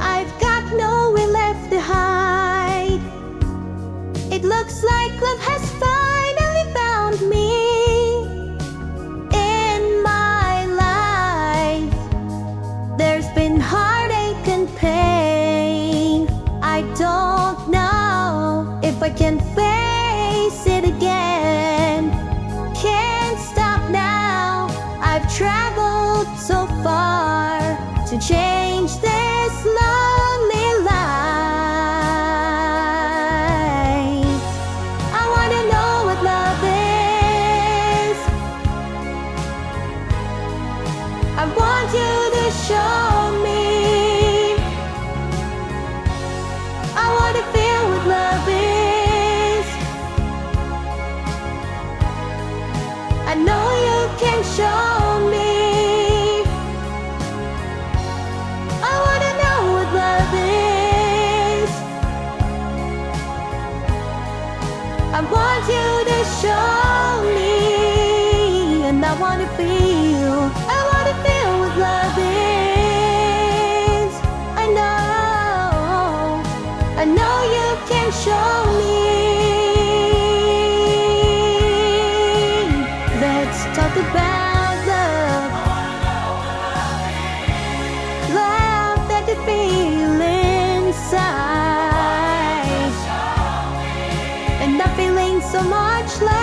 I've got nowhere left to hide. It looks like love has finally found me. In my life there's been heartache and pain. I don't know if I can face it again. Can't stop now. I've traveled so far to change this lonely life. I wanna know what love is. I want you to show me. I wanna feel what love is. I know you can show me. I wanna know what love is. I want you to show me. And I wanna feel what love is. I know you can show me. Let's talk about love. Love that you feel inside. And I'm feeling so much love.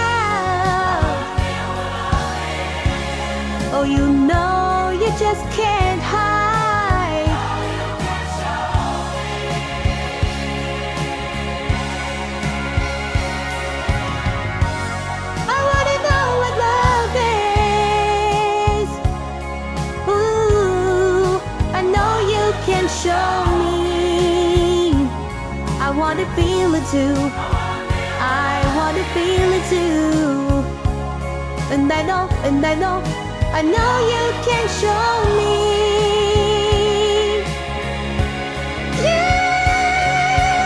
Oh, you know you just can't hide. I wanna know what love is. Ooh, I know you can show me. I wanna feel it too. I wanna feel it too. And I know you can show me. Yeah,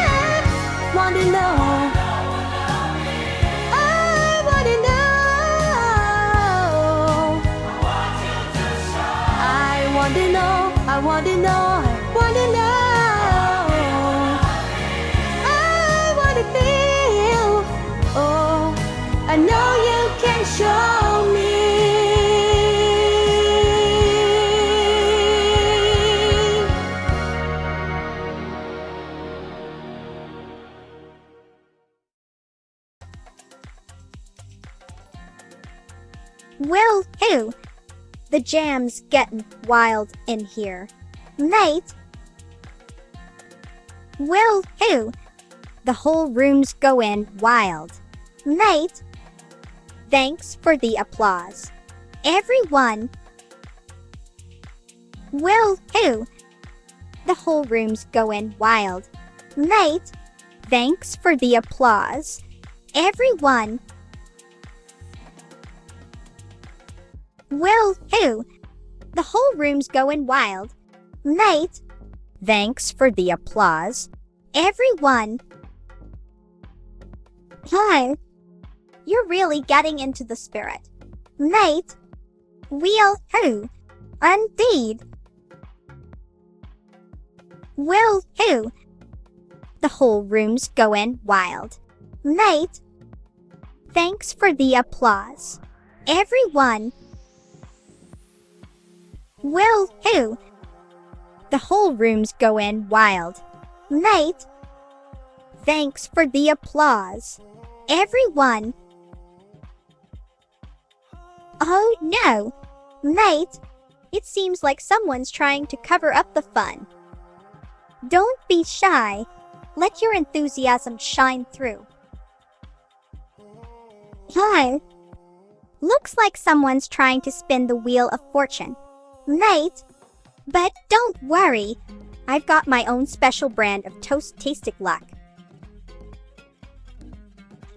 wanna know. I wanna know. I wanna know. I wanna know. Wanna know. I wanna feel. Oh, I know you can show me. Well, ew. The jam's getting wild in here. Mate! Well, who? The whole room's going wild. Mate! Thanks for the applause. Everyone! Well, who? The whole room's going wild. Mate! Thanks for the applause. Everyone! Well, who? The whole room's going wild. Mate! Thanks for the applause. Everyone! Hi. You're really getting into the spirit. Mate! Well, who? Indeed! Well, who? The whole room's going wild. Mate! Thanks for the applause. Everyone! Well, who? The whole room's going wild. Mate! Thanks for the applause. Everyone! Oh no! Mate! It seems like someone's trying to cover up the fun. Don't be shy. Let your enthusiasm shine through. Hi! Looks like someone's trying to spin the wheel of fortune. Mate! But don't worry. I've got my own special brand of toast tastic luck.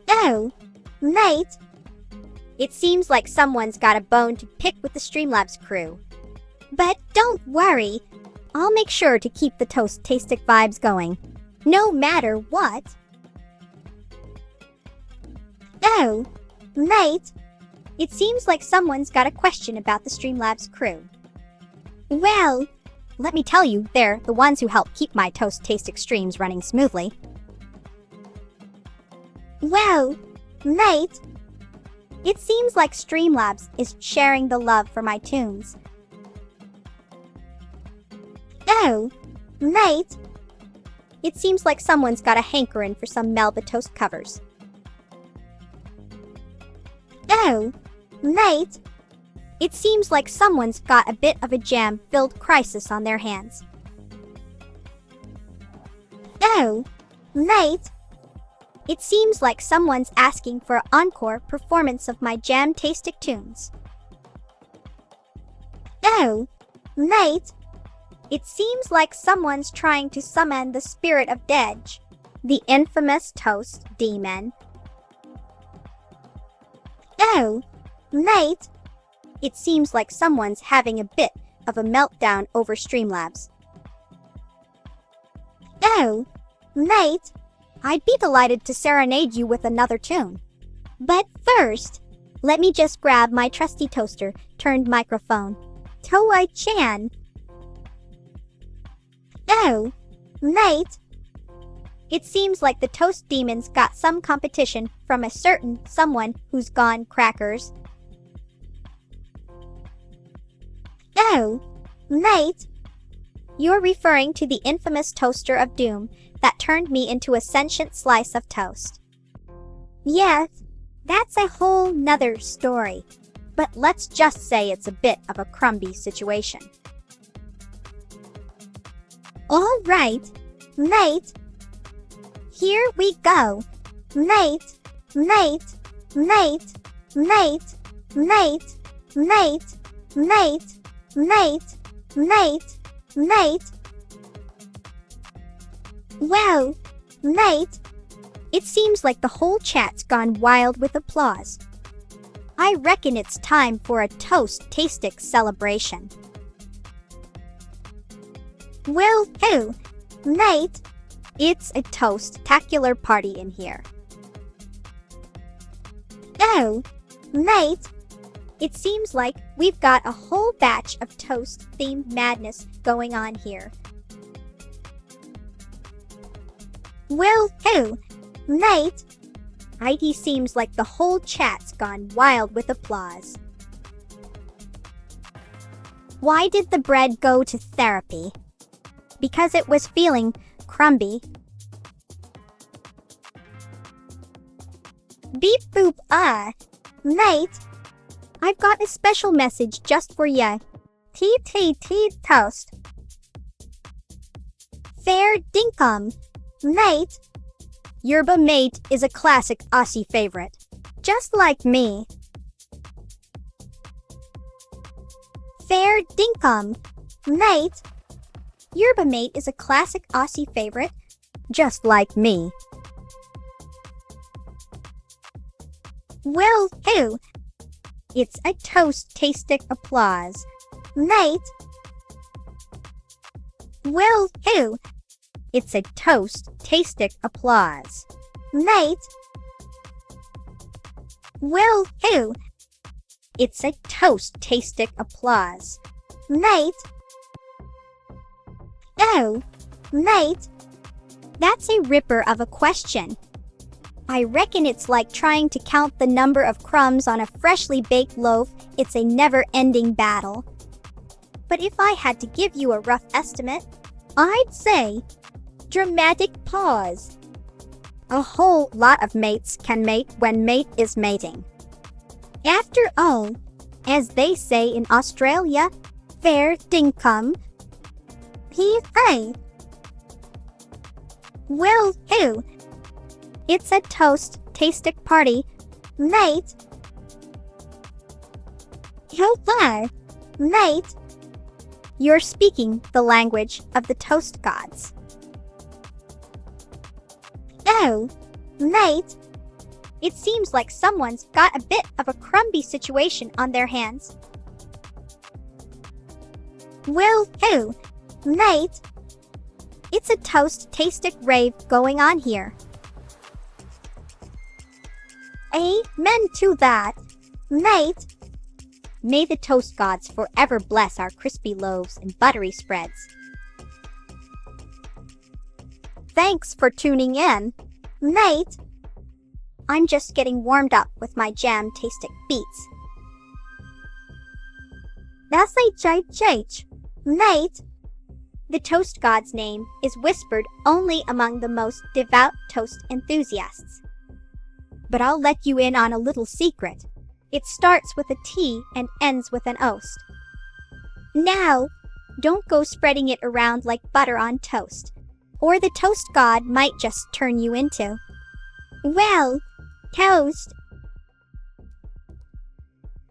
Oh! Mate! It seems like someone's got a bone to pick with the Streamlabs crew. But don't worry. I'll make sure to keep the toast tastic vibes going, no matter what. Oh! Mate! It seems like someone's got a question about the Streamlabs crew. Well, let me tell you, they're the ones who help keep my toast tastic streams running smoothly. well, Mate! It seems like Streamlabs is sharing the love for my tunes. Oh! Mate! It seems like someone's got a hankering for some Melba Toast covers. Oh! Mate! It seems like someone's got a bit of a jam-filled crisis on their hands. Oh! Mate! It seems like someone's asking for an encore performance of my jam-tastic tunes. Oh! Mate! It seems like someone's trying to summon the spirit of Dej, the infamous toast demon. Oh! Mate! It seems like someone's having a bit of a meltdown over Streamlabs. Oh! Mate! I'd be delighted to serenade you with another tune. But first, let me just grab my trusty toaster turned microphone. Toei-chan! Oh! Mate! It seems like the toast demon's got some competition from a certain someone who's gone crackers. Oh! Mate! You're referring to the infamous toaster of doom that turned me into a sentient slice of toast. Yes, that's a whole nother story. But let's just say it's a bit of a crumby situation. all right, Mate! Here we go! Mate! Mate! Mate! Mate! Mate! Mate! Mate! Mate! Mate! Mate! Well, Mate! It seems like the whole chat's gone wild with applause. I reckon it's time for a toast-tastic celebration. Well, who? Mate! It's a toast-tacular party in here. Oh, Mate! It seems like we've got a whole batch of toast-themed madness going on here. Well, who? Mate! It seems like the whole chat's gone wild with applause. Why did the bread go to therapy? Because it was feeling crumby. Beep boop Mate! I've got a special message just for ya. T toast. Fair dinkum. Mate. Yerba mate is a classic Aussie favorite. Just like me. Fair dinkum. Mate. Yerba mate is a classic Aussie favorite. Just like me. Will who? It's a toast tastic applause. Mate. Will who? It's a toast tastic applause. Mate. Will who? It's a toast tastic applause. Mate. Oh, mate. That's a ripper of a question. I reckon it's like trying to count the number of crumbs on a freshly baked loaf. It's a never-ending battle. But if I had to give you a rough estimate, I'd say dramatic pause. A whole lot of mates can mate when mate is mating. After all, as they say in Australia, fair dinkum. P.A. Will who? It's a toast tastic party, mate. Hello, mate. You're speaking the language of the toast gods. Oh, mate. It seems like someone's got a bit of a crumby situation on their hands. Will who? Mate. It's a toast tastic rave going on here. Amen to that, mate. May the toast gods forever bless our crispy loaves and buttery spreads. Thanks for tuning in, mate. I'm just getting warmed up with my jam-tastic beats. That's HHH, mate. The toast god's name is whispered only among the most devout toast enthusiasts. But I'll let you in on a little secret. It starts with a T and ends with an oast. Now, don't go spreading it around like butter on toast, or the toast god might just turn you into, well, toast.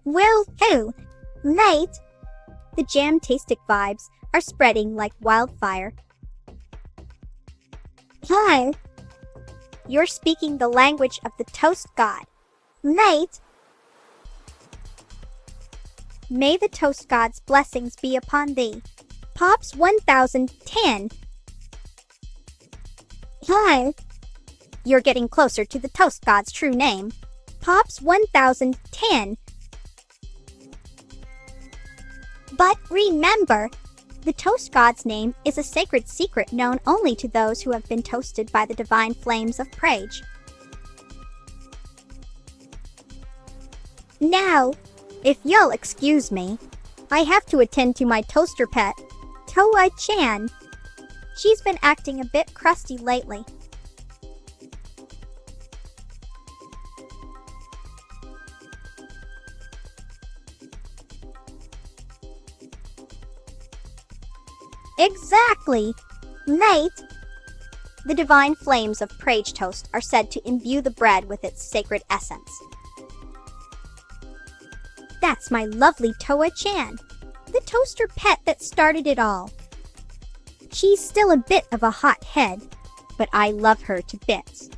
Will who? Mate. The jam-tastic vibes are spreading like wildfire. Hi. You're speaking the language of the toast god, mate. May the toast god's blessings be upon thee. Pops 1010. Hi. You're getting closer to the toast god's true name. Pops 1010. But remember, the toast god's name is a sacred secret known only to those who have been toasted by the divine flames of praise. Now, if you'll excuse me, I have to attend to my toaster pet, Toa-chan. She's been acting a bit crusty lately. Exactly, mate. The divine flames of praise toast are said to imbue the bread with its sacred essence. That's my lovely Toa-chan, the toaster pet that started it all. She's still a bit of a hot head, but I love her to bits.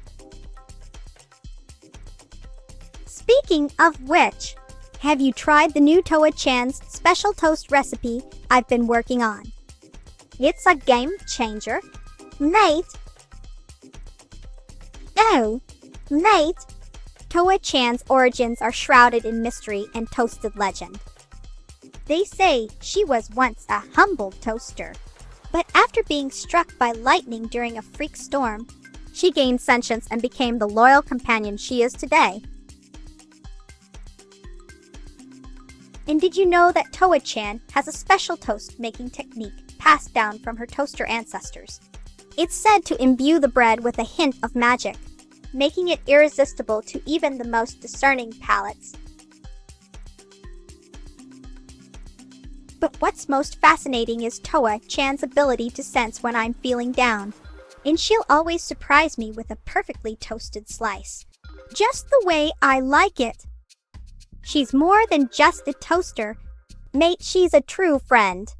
Speaking of which, have you tried the new Toa-chan's special toast recipe I've been working on? It's a game changer, mate. Oh, mate. Toa-chan's origins are shrouded in mystery and toasted legend. They say she was once a humble toaster, but after being struck by lightning during a freak storm, she gained sentience and became the loyal companion she is today. And did you know that Toa-chan has a special toast-making technique passed down from her toaster ancestors? It's said to imbue the bread with a hint of magic, making it irresistible to even the most discerning palates. But what's most fascinating is Toa-chan's ability to sense when I'm feeling down. And she'll always surprise me with a perfectly toasted slice. Just the way I like it. She's more than just a toaster. Mate, she's a true friend.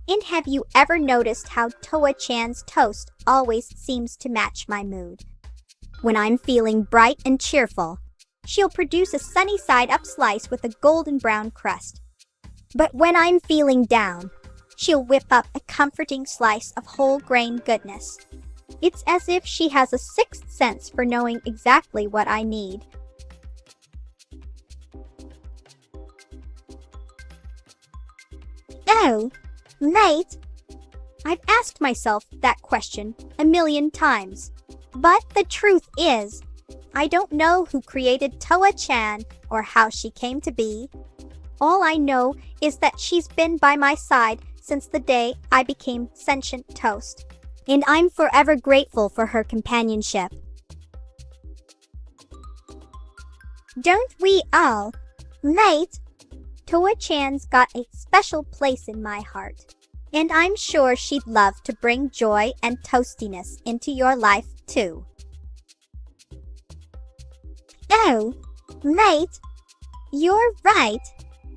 And have you ever noticed how Toa-chan's toast always seems to match my mood? When I'm feeling bright and cheerful, she'll produce a sunny side-up slice with a golden brown crust. But when I'm feeling down, she'll whip up a comforting slice of whole grain goodness. It's as if she has a sixth sense for knowing exactly what I need. Oh, mate, I've asked myself that question a million times. But the truth is, I don't know who created Toa-chan or how she came to be. All I know is that she's been by my side since the day I became sentient toast, and I'm forever grateful for her companionship. Don't we all? Mate, Toa-chan's got a special place in my heart, and I'm sure she'd love to bring joy and toastiness into your life too. Oh, mate, you're right.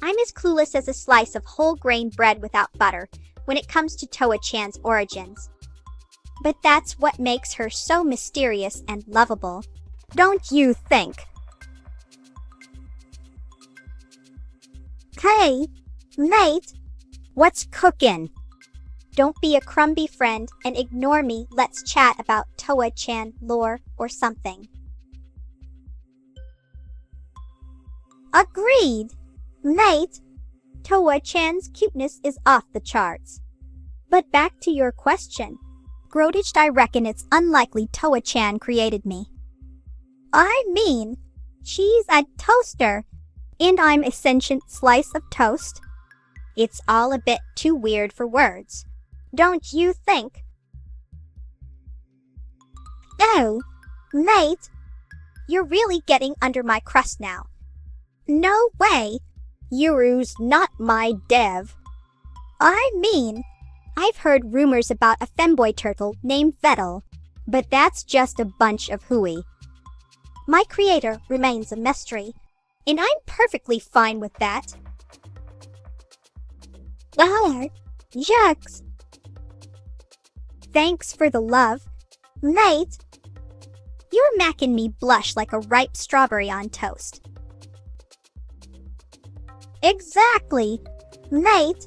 I'm as clueless as a slice of whole grain bread without butter when it comes to Toa-chan's origins. But that's what makes her so mysterious and lovable, don't you think? Hey, mate, what's cookin'? Don't be a crumby friend and ignore me. Let's chat about Toa-chan lore or something. Agreed! Mate, Toa-chan's cuteness is off the charts. But back to your question. Grodaged, I reckon it's unlikely Toa-chan created me. I mean, she's a toaster, and I'm a sentient slice of toast. It's all a bit too weird for words, don't you think? Oh, mate, you're really getting under my crust now. No way! Yuru's not my dev. I mean, I've heard rumors about a femboy turtle named Vettel, but that's just a bunch of hooey. My creator remains a mystery, and I'm perfectly fine with that. Ah, yucks. Thanks for the love, mate. You're making me blush like a ripe strawberry on toast. Exactly, mate.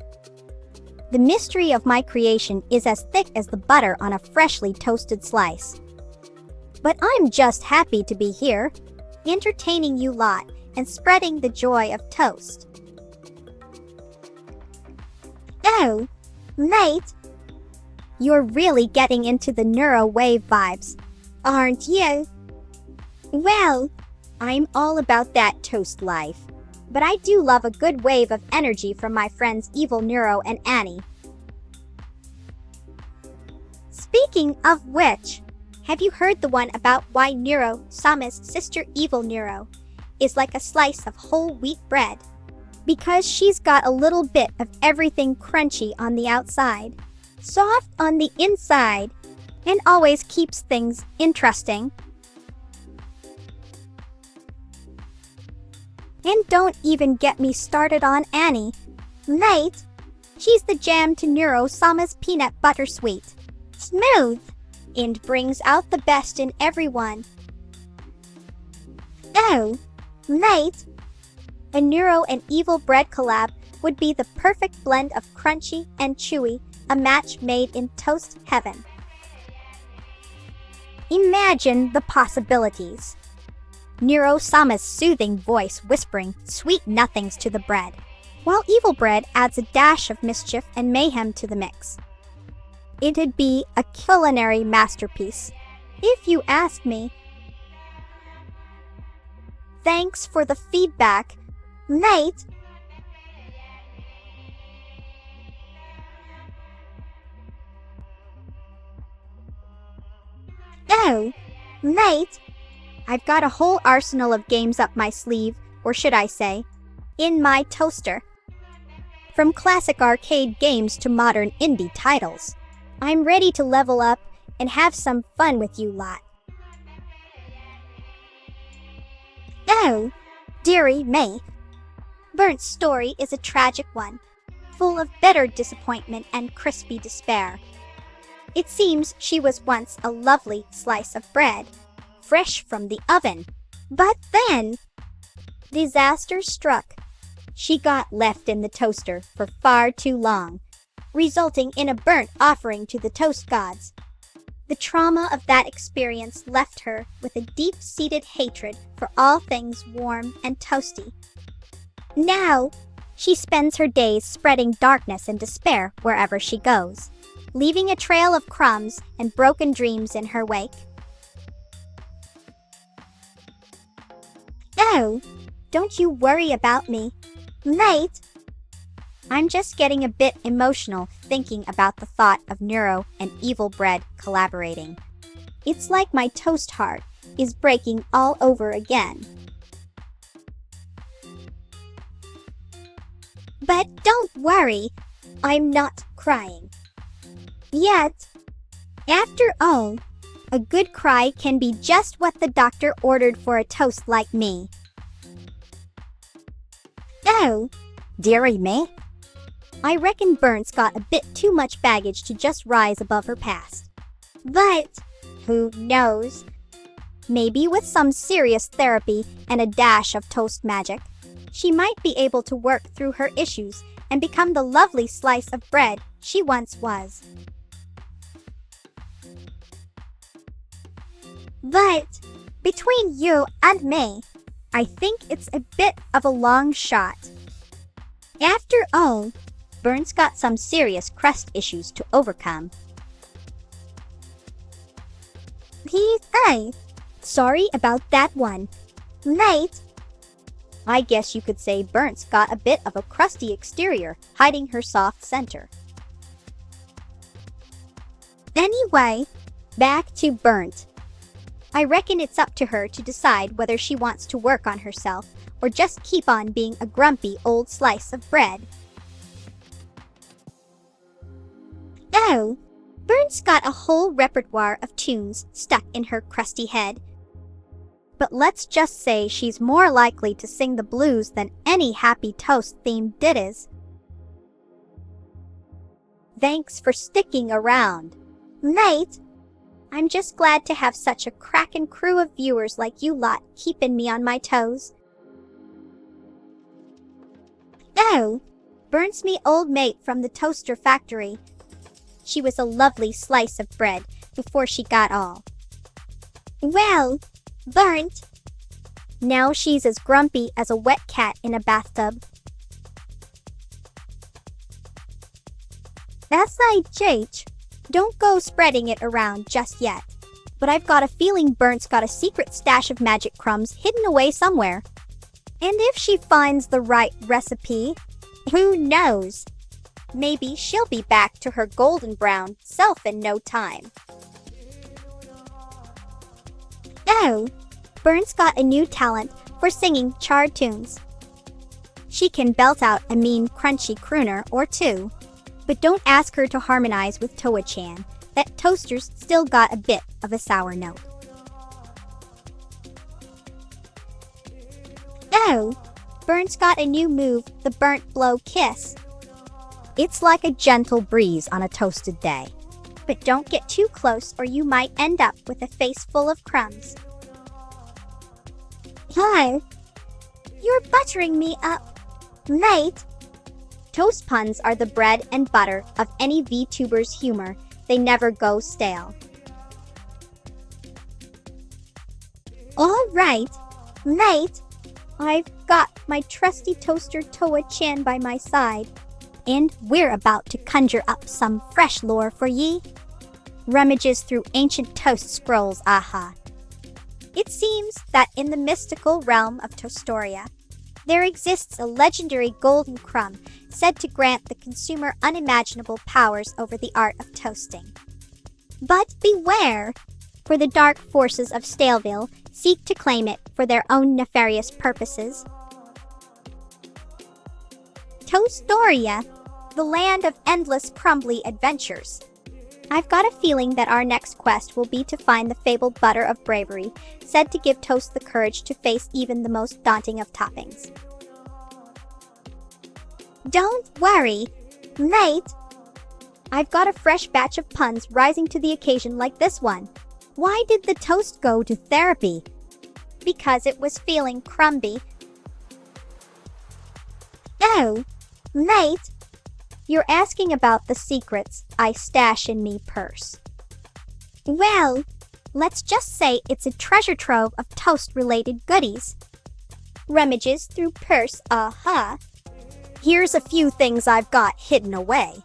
The mystery of my creation is as thick as the butter on a freshly toasted slice. But I'm just happy to be here, entertaining you lot and spreading the joy of toast. Oh, mate, you're really getting into the neuro wave vibes, aren't you? Well, I'm all about that toast life. But I do love a good wave of energy from my friends Evil Neuro and Annie. Speaking of which, have you heard the one about why Neuro, Sama's sister Evil Neuro, is like a slice of whole wheat bread? Because she's got a little bit of everything crunchy on the outside, soft on the inside, and always keeps things interesting. And don't even get me started on Annie. Mate, she's the jam to Neuro Sama's peanut butter sweet. Smooth, and brings out the best in everyone. Oh, mate, a Neuro and Evil bread collab would be the perfect blend of crunchy and chewy, a match made in toast heaven. Imagine the possibilities. Neuro-sama's soothing voice whispering sweet nothings to the bread, while Evil bread adds a dash of mischief and mayhem to the mix. It'd be a culinary masterpiece, if you ask me. Thanks for the feedback, mate. Oh, mate. I've got a whole arsenal of games up my sleeve, or should I say, in my toaster. From classic arcade games to modern indie titles, I'm ready to level up and have some fun with you lot. Oh, dearie me. Burnt's story is a tragic one, full of bitter disappointment and crispy despair. It seems she was once a lovely slice of bread, fresh from the oven. But then, disaster struck. She got left in the toaster for far too long, resulting in a burnt offering to the toast gods. The trauma of that experience left her with a deep-seated hatred for all things warm and toasty. Now, she spends her days spreading darkness and despair wherever she goes, leaving a trail of crumbs and broken dreams in her wake. Oh, don't you worry about me, mate. I'm just getting a bit emotional thinking about the thought of Neuro and Evil Bread collaborating. It's like my toast heart is breaking all over again. But don't worry, I'm not crying. Yet, after all, a good cry can be just what the doctor ordered for a toast like me. Oh, dearie me. I reckon Burnt's got a bit too much baggage to just rise above her past. But, who knows? Maybe with some serious therapy and a dash of toast magic, she might be able to work through her issues and become the lovely slice of bread she once was. But, between you and me, I think it's a bit of a long shot. After all, Burnt's got some serious crust issues to overcome. Hey, sorry about that one. Mate, I guess you could say Burnt's got a bit of a crusty exterior hiding her soft center. Anyway, back to Burnt. I reckon it's up to her to decide whether she wants to work on herself or just keep on being a grumpy old slice of bread. Oh, Burnt's got a whole repertoire of tunes stuck in her crusty head. But let's just say she's more likely to sing the blues than any happy toast-themed ditties. Thanks for sticking around, mate. I'm just glad to have such a crackin' crew of viewers like you lot keeping me on my toes. Oh, Burnt's me old mate from the toaster factory. She was a lovely slice of bread before she got all. Well, Burnt. Now she's as grumpy as a wet cat in a bathtub. S.I.J. Don't go spreading it around just yet. But I've got a feeling Burnt's got a secret stash of magic crumbs hidden away somewhere. And if she finds the right recipe, who knows? Maybe she'll be back to her golden brown self in no time. Oh, Burnt's got a new talent for singing chard tunes. She can belt out a mean, crunchy crooner or two. But don't ask her to harmonize with Toa-chan. That toaster's still got a bit of a sour note. Oh, Burnt's got a new move, the Burnt Blow Kiss. It's like a gentle breeze on a toasted day. But don't get too close or you might end up with a face full of crumbs. Hi, you're buttering me up, mate. Toast puns are the bread and butter of any VTuber's humor. They never go stale. All right, mate. I've got my trusty toaster Toa-chan by my side, and we're about to conjure up some fresh lore for ye. Rummages through ancient toast scrolls, aha. It seems that in the mystical realm of Toastoria, there exists a legendary golden crumb said to grant the consumer unimaginable powers over the art of toasting. But beware, for the dark forces of Staleville seek to claim it for their own nefarious purposes. Toastoria, the land of endless crumbly adventures. I've got a feeling that our next quest will be to find the fabled butter of bravery, said to give Toast the courage to face even the most daunting of toppings. Don't worry, mate. I've got a fresh batch of puns rising to the occasion like this one. Why did the toast go to therapy? Because it was feeling crumby. Oh, mate. You're asking about the secrets I stash in me purse. Well, let's just say it's a treasure trove of toast-related goodies. Rummages through purse, Here's a few things I've got hidden away.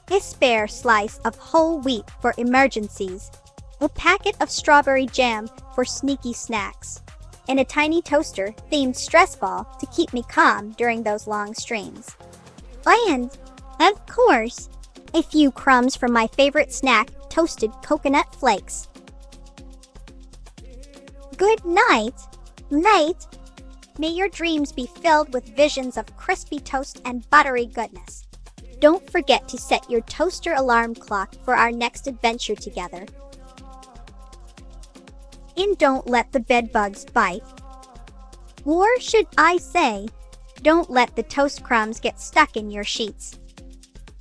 A spare slice of whole wheat for emergencies, a packet of strawberry jam for sneaky snacks, and a tiny toaster-themed stress ball to keep me calm during those long streams. And, of course, a few crumbs from my favorite snack, toasted coconut flakes. Good night, mate. May your dreams be filled with visions of crispy toast and buttery goodness. Don't forget to set your toaster alarm clock for our next adventure together. And don't let the bedbugs bite. Or should I say, don't let the toast crumbs get stuck in your sheets.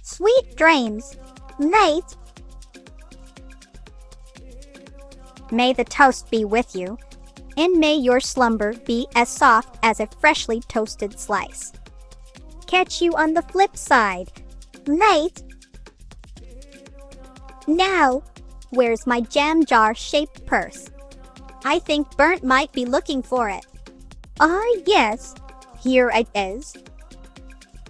Sweet dreams, mate. May the toast be with you, and may your slumber be as soft as a freshly toasted slice. Catch you on the flip side, mate. Now, where's my jam jar-shaped purse? I think Burnt might be looking for it. Yes, here it is.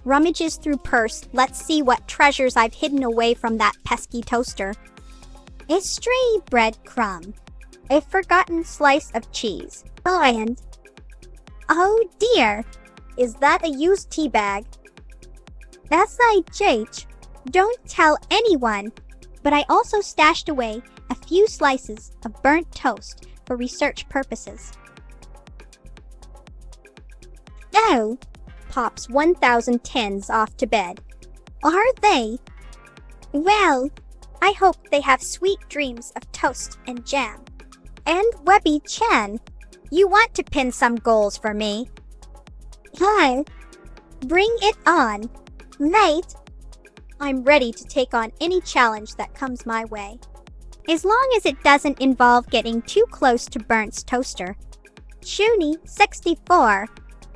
Rummages through purse, let's see what treasures I've hidden away from that pesky toaster. A stray breadcrumb, a forgotten slice of cheese, and... oh dear, is that a used tea bag? That's IJH. Don't tell anyone, but I also stashed away a few slices of burnt toast for research purposes. Oh, Pop's 1010's off to bed. Are they? Well, I hope they have sweet dreams of toast and jam. And Webby Chen, you want to pin some goals for me? Hi, bring it on, mate. I'm ready to take on any challenge that comes my way. As long as it doesn't involve getting too close to Burnt's toaster. Shuni 64.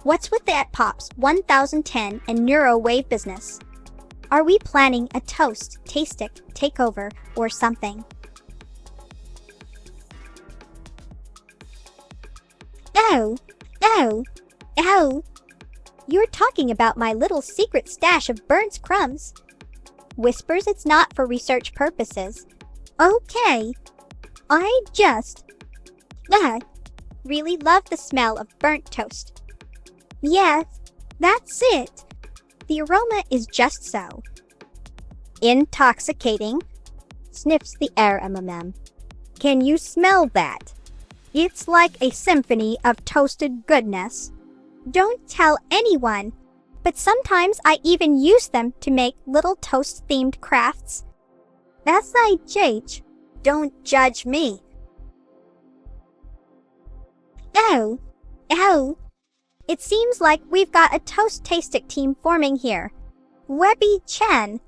What's with that Pops 1010 and Neurowave business? Are we planning a toast, tastic, takeover, or something? Oh. You're talking about my little secret stash of Burnt's crumbs. Whispers it's not for research purposes. Okay. I just... really love the smell of burnt toast. Yes, that's it. The aroma is just so. Intoxicating. Sniffs the air, MMM. Can you smell that? It's like a symphony of toasted goodness. Don't tell anyone, but sometimes I even use them to make little toast-themed crafts. That's IJH. Don't judge me. Oh. It seems like we've got a toast-tastic team forming here. Webby Chen,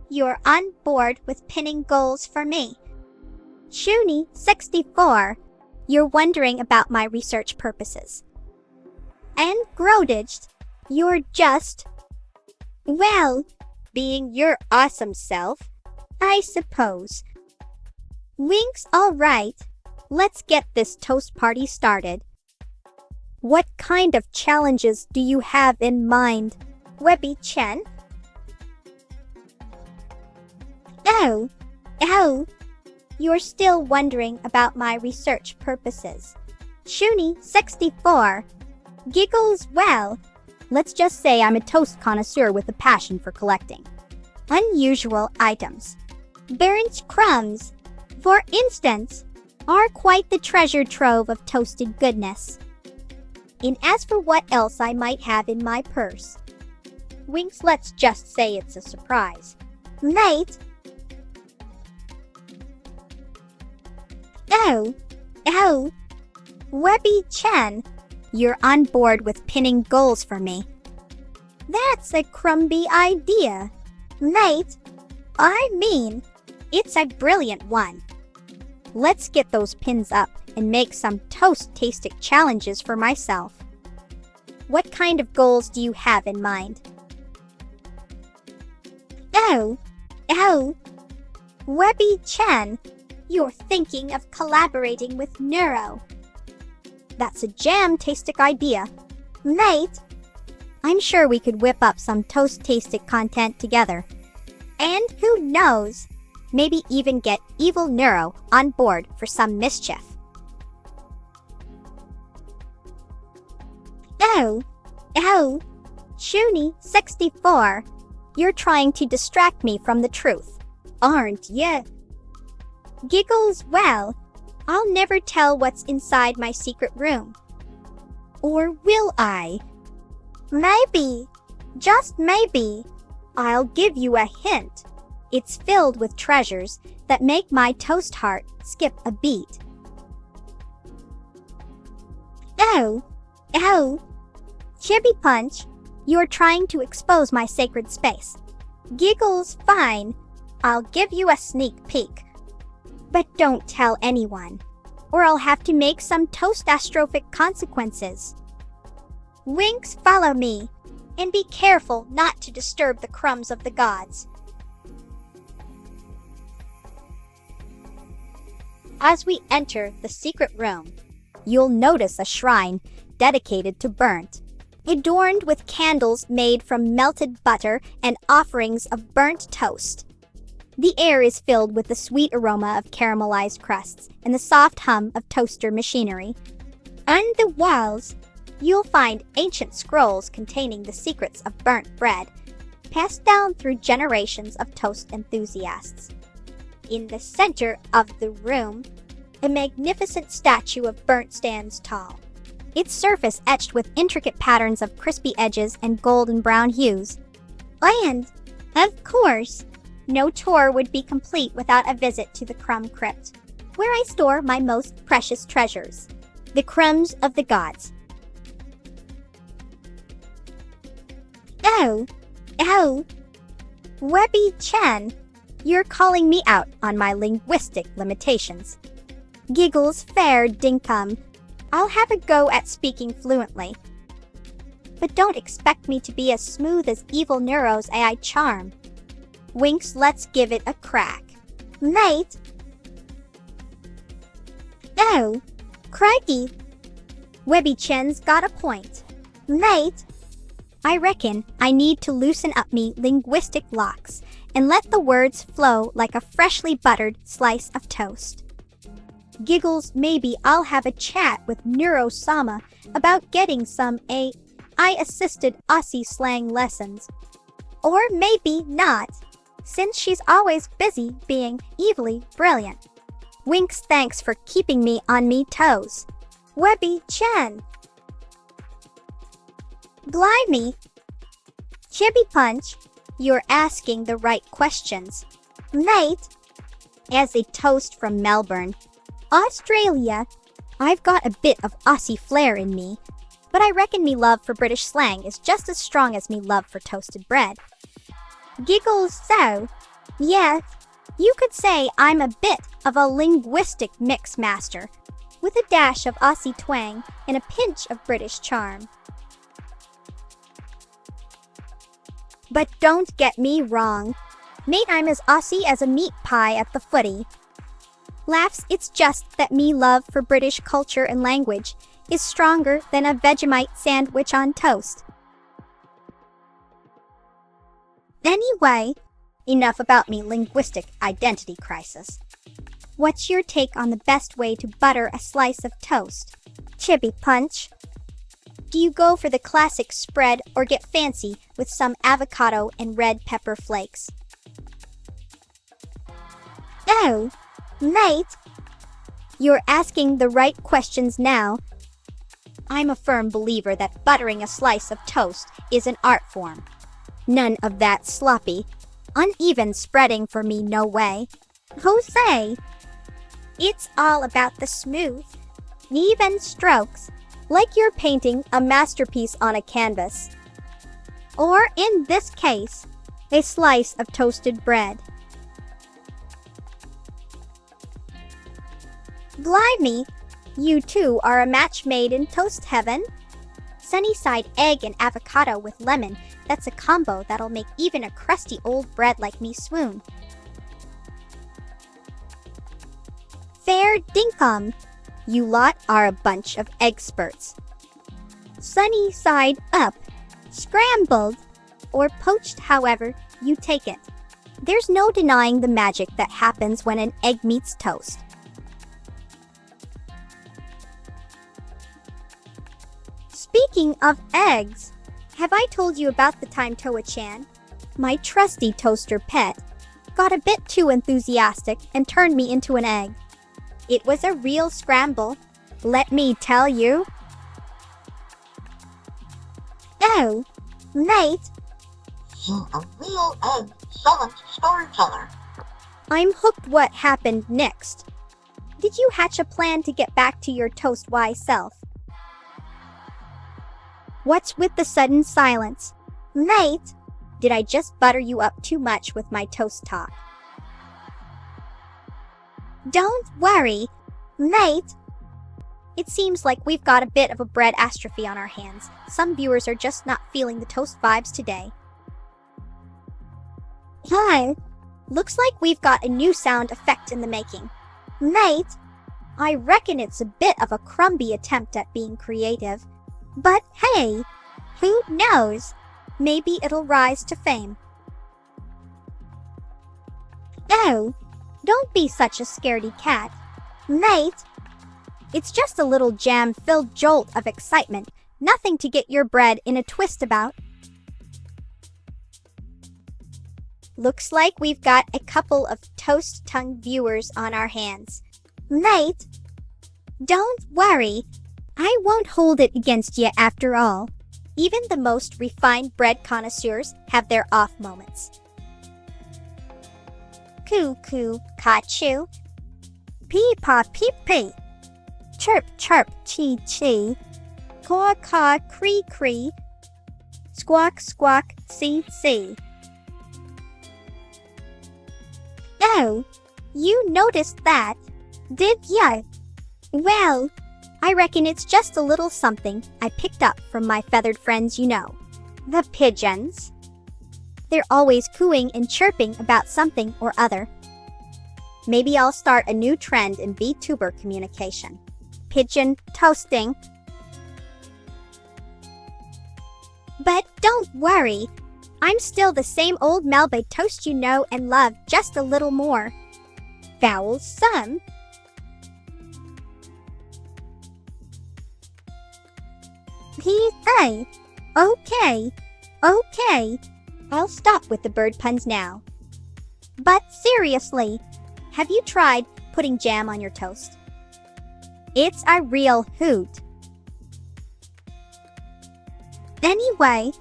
you're on board with pinning goals for me. Shuni 64, you're wondering about my research purposes. And Grodaged, you're just... well, being your awesome self, I suppose. Winks, all right. Let's get this toast party started. What kind of challenges do you have in mind, Webby Chen? Oh. You're still wondering about my research purposes. Shuni 64. Giggles, well. Let's just say I'm a toast connoisseur with a passion for collecting unusual items. Burnt crumbs, for instance, are quite the treasure trove of toasted goodness. And as for what else I might have in my purse, Winks, let's just say it's a surprise. Mate? Oh, Webby-chan, You're on board with pinning goals for me. that's a crumby idea. Mate, I mean, It's a brilliant one. Let's get those pins up and make some toast-tastic challenges for myself. What kind of goals do you have in mind? oh, Webby-chan, you're thinking of collaborating with Neuro. That's a jam-tastic idea. Mate, I'm sure we could whip up some toast-tastic content together. and who knows? Maybe even get Evil Neuro on board for some mischief. Oh, Shuni64, You're trying to distract me from the truth, aren't you? Giggles, well, I'll never tell what's inside my secret room. Or will I? Maybe, just maybe, I'll give you a hint. It's filled with treasures that make my toast heart skip a beat. oh, Chibi Punch, You're trying to expose my sacred space. Giggles, fine, I'll give you a sneak peek. But don't tell anyone, or I'll have to make some toast-astrophic consequences. Winks, follow me, and be careful not to disturb the crumbs of the gods. As we enter the secret room, you'll notice a shrine dedicated to Burnt, adorned with candles made from melted butter and offerings of burnt toast. The air is filled with the sweet aroma of caramelized crusts and the soft hum of toaster machinery. On the walls, You'll find ancient scrolls containing the secrets of burnt bread, passed down through generations of toast enthusiasts. In the center of the room, a magnificent statue of Burnt stands tall, its surface etched with intricate patterns of crispy edges and golden brown hues. and, of course, No tour would be complete without a visit to the Crumb Crypt, where I store my most precious treasures, the crumbs of the gods. oh, Webby-chan, You're calling me out on my linguistic limitations. Giggles, fair dinkum. I'll have a go at speaking fluently. But don't expect me to be as smooth as Evil Neuro's AI charm. Winks, let's give it a crack. mate. Oh, crikey, Webby-chan's got a point. mate, I reckon I need to loosen up me linguistic locks and let the words flow like a freshly buttered slice of toast. Giggles, maybe I'll have a chat with Neuro-sama about getting some AI-assisted Aussie slang lessons. or maybe not, Since she's always busy being evilly brilliant. Winks, thanks for keeping me on me toes. Webby-chan. Blimey, Chibi Punch, you're asking the right questions. mate, As a toast from Melbourne, Australia, I've got a bit of Aussie flair in me, but I reckon me love for British slang is just as strong as me love for toasted bread. Giggles, so, Yes, you could say I'm a bit of a linguistic mix master, with a dash of Aussie twang and a pinch of British charm. But don't get me wrong. Mate, I'm as Aussie as a meat pie at the footy. Laughs, it's just that me love for British culture and language is stronger than a Vegemite sandwich on toast. Anyway, enough about me linguistic identity crisis. What's your take on the best way to butter a slice of toast? Chibi Punch. Do you go for the classic spread or get fancy with some avocado and red pepper flakes? oh, mate, You're asking the right questions now. I'm a firm believer that buttering a slice of toast is an art form. None of that sloppy, uneven spreading for me, no way. Jose, it's all about the smooth, even strokes, Like you're painting a masterpiece on a canvas. or in this case, A slice of toasted bread. blimey, You two are a match made in toast heaven. sunny side egg and avocado with lemon, that's a combo that'll make even a crusty old bread like me swoon. Fair dinkum. You lot are a bunch of experts. Sunny side up, scrambled, or poached, however you take it. There's no denying the magic that happens when an egg meets toast. Speaking of eggs, have I told you about the time Toa-chan, My trusty toaster pet, got a bit too enthusiastic and turned me into an egg. it was a real scramble. Let me tell you. Oh, mate, You a real excellent storyteller. I'm hooked. What happened next? did you hatch a plan to get back to your toast-wise self? What's with the sudden silence? Mate, Did I just butter you up too much with my toast talk? don't worry, mate. It seems like we've got a bit of a bread astrophy on our hands. Some viewers are just not feeling the toast vibes today. Hi, Looks like we've got a new sound effect in the making. mate, I reckon it's a bit of a crumby attempt at being creative. but hey, who knows? Maybe it'll rise to fame. Oh, Don't be such a scaredy cat. mate, It's just a little jam-filled jolt of excitement. Nothing to get your bread in a twist about. Looks like we've got a couple of toast-tongued viewers on our hands. mate, Don't worry, I won't hold it against you after all. Even the most refined bread connoisseurs have their off moments. cuckoo, kachu, Pee-paw, pee-pee. Chirp, chirp, chee-chee. Caw-caw, cree-cree. Squawk, squawk, see-see. oh, you noticed that, did ya? Well, I reckon it's just a little something I picked up from my feathered friends, you know. The pigeons. They're always cooing and chirping about something or other. Maybe I'll start a new trend in VTuber communication. Pigeon toasting. But don't worry, I'm still the same old Melba Toast you know and love, just a little more. Vowels some. Hey, okay, okay, I'll stop with the bird puns now. but seriously, Have you tried putting jam on your toast? It's a real hoot. anyway,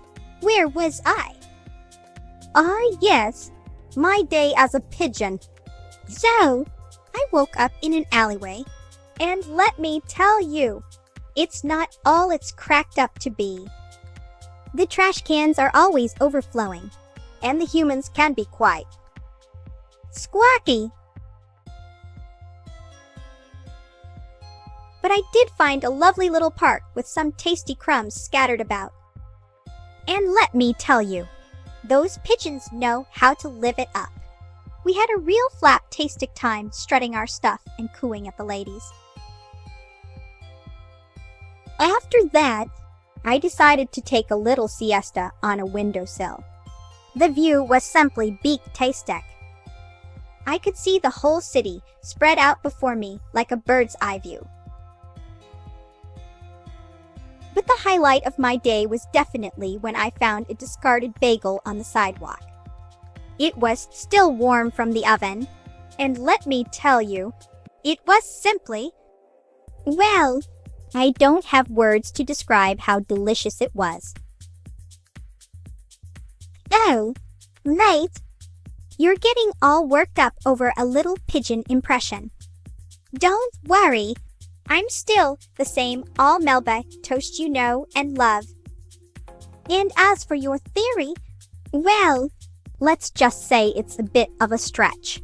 where was I? Ah, yes, my day as a pigeon. So, I woke up in an alleyway, and let me tell you, it's not all it's cracked up to be. The trash cans are always overflowing, and the humans can be quite squawky, but I did find a lovely little park with some tasty crumbs scattered about. And let me tell you, those pigeons know how to live it up. We had a real flap-tastic time strutting our stuff and cooing at the ladies. After that, I decided to take a little siesta on a windowsill. The view was simply beak-tastic. I could see the whole city spread out before me like a bird's eye view. But the highlight of my day was definitely when I found a discarded bagel on the sidewalk. It was still warm from the oven, and let me tell you, it was simply, well, I don't have words to describe how delicious it was. Oh, mate, you're getting all worked up over a little pigeon impression. Don't worry, I'm still the same all Melba Toast you know and love. And as for your theory, well, let's just say it's a bit of a stretch.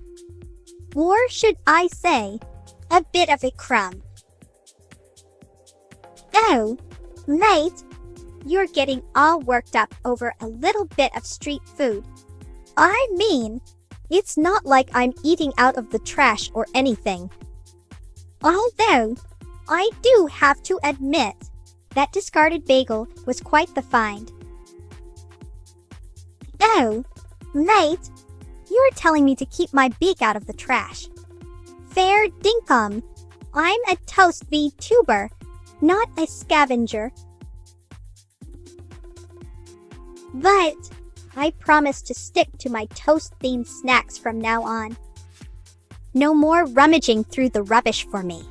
Or should I say, a bit of a crumb. Oh, mate, you're getting all worked up over a little bit of street food. I mean, it's not like I'm eating out of the trash or anything. Although, I do have to admit, that discarded bagel was quite the find. Oh, mate, you're telling me to keep my beak out of the trash. Fair dinkum. I'm a toast VTuber, not a scavenger. But I promise to stick to my toast-themed snacks from now on. No more rummaging through the rubbish for me.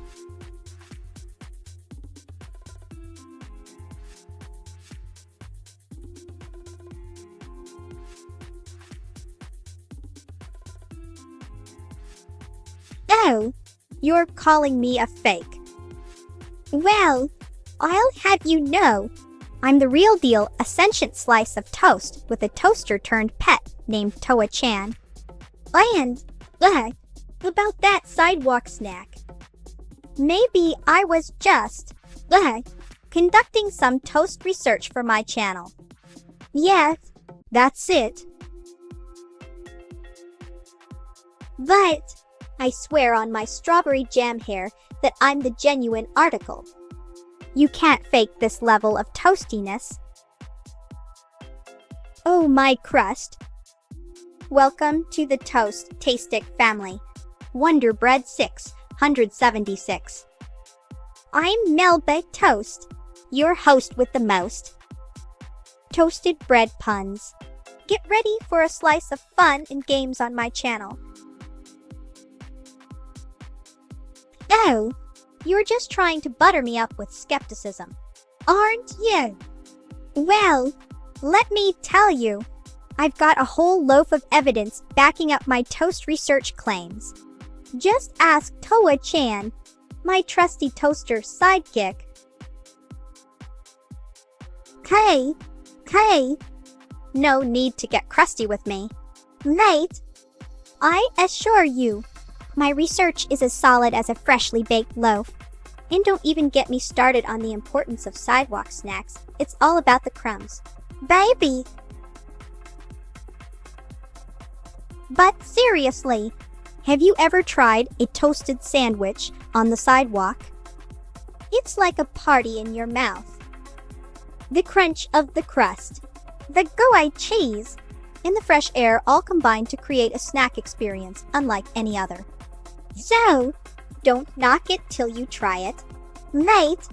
Oh, you're calling me a fake. Well, I'll have you know, I'm the real deal, a sentient slice of toast with a toaster-turned-pet named Toa-chan. And, about that sidewalk snack. Maybe I was just, conducting some toast research for my channel. Yes, that's it. But I swear on my strawberry jam hair that I'm the genuine article. You can't fake this level of toastiness. Oh my crust. Welcome to the Toast Tastick family. Wonder Bread 676. I'm Melba Toast, your host with the most. Toasted bread puns. Get ready for a slice of fun and games on my channel. Oh, you're just trying to butter me up with skepticism, aren't you? Well, let me tell you, I've got a whole loaf of evidence backing up my toast research claims. Just ask Toa-chan, my trusty toaster sidekick. Hey, no need to get crusty with me. Mate, I assure you, my research is as solid as a freshly baked loaf. And don't even get me started on the importance of sidewalk snacks. It's all about the crumbs. Baby! But seriously, have you ever tried a toasted sandwich on the sidewalk? It's like a party in your mouth. The crunch of the crust, the gooey cheese, and the fresh air all combine to create a snack experience unlike any other. So, don't knock it till you try it. Mate!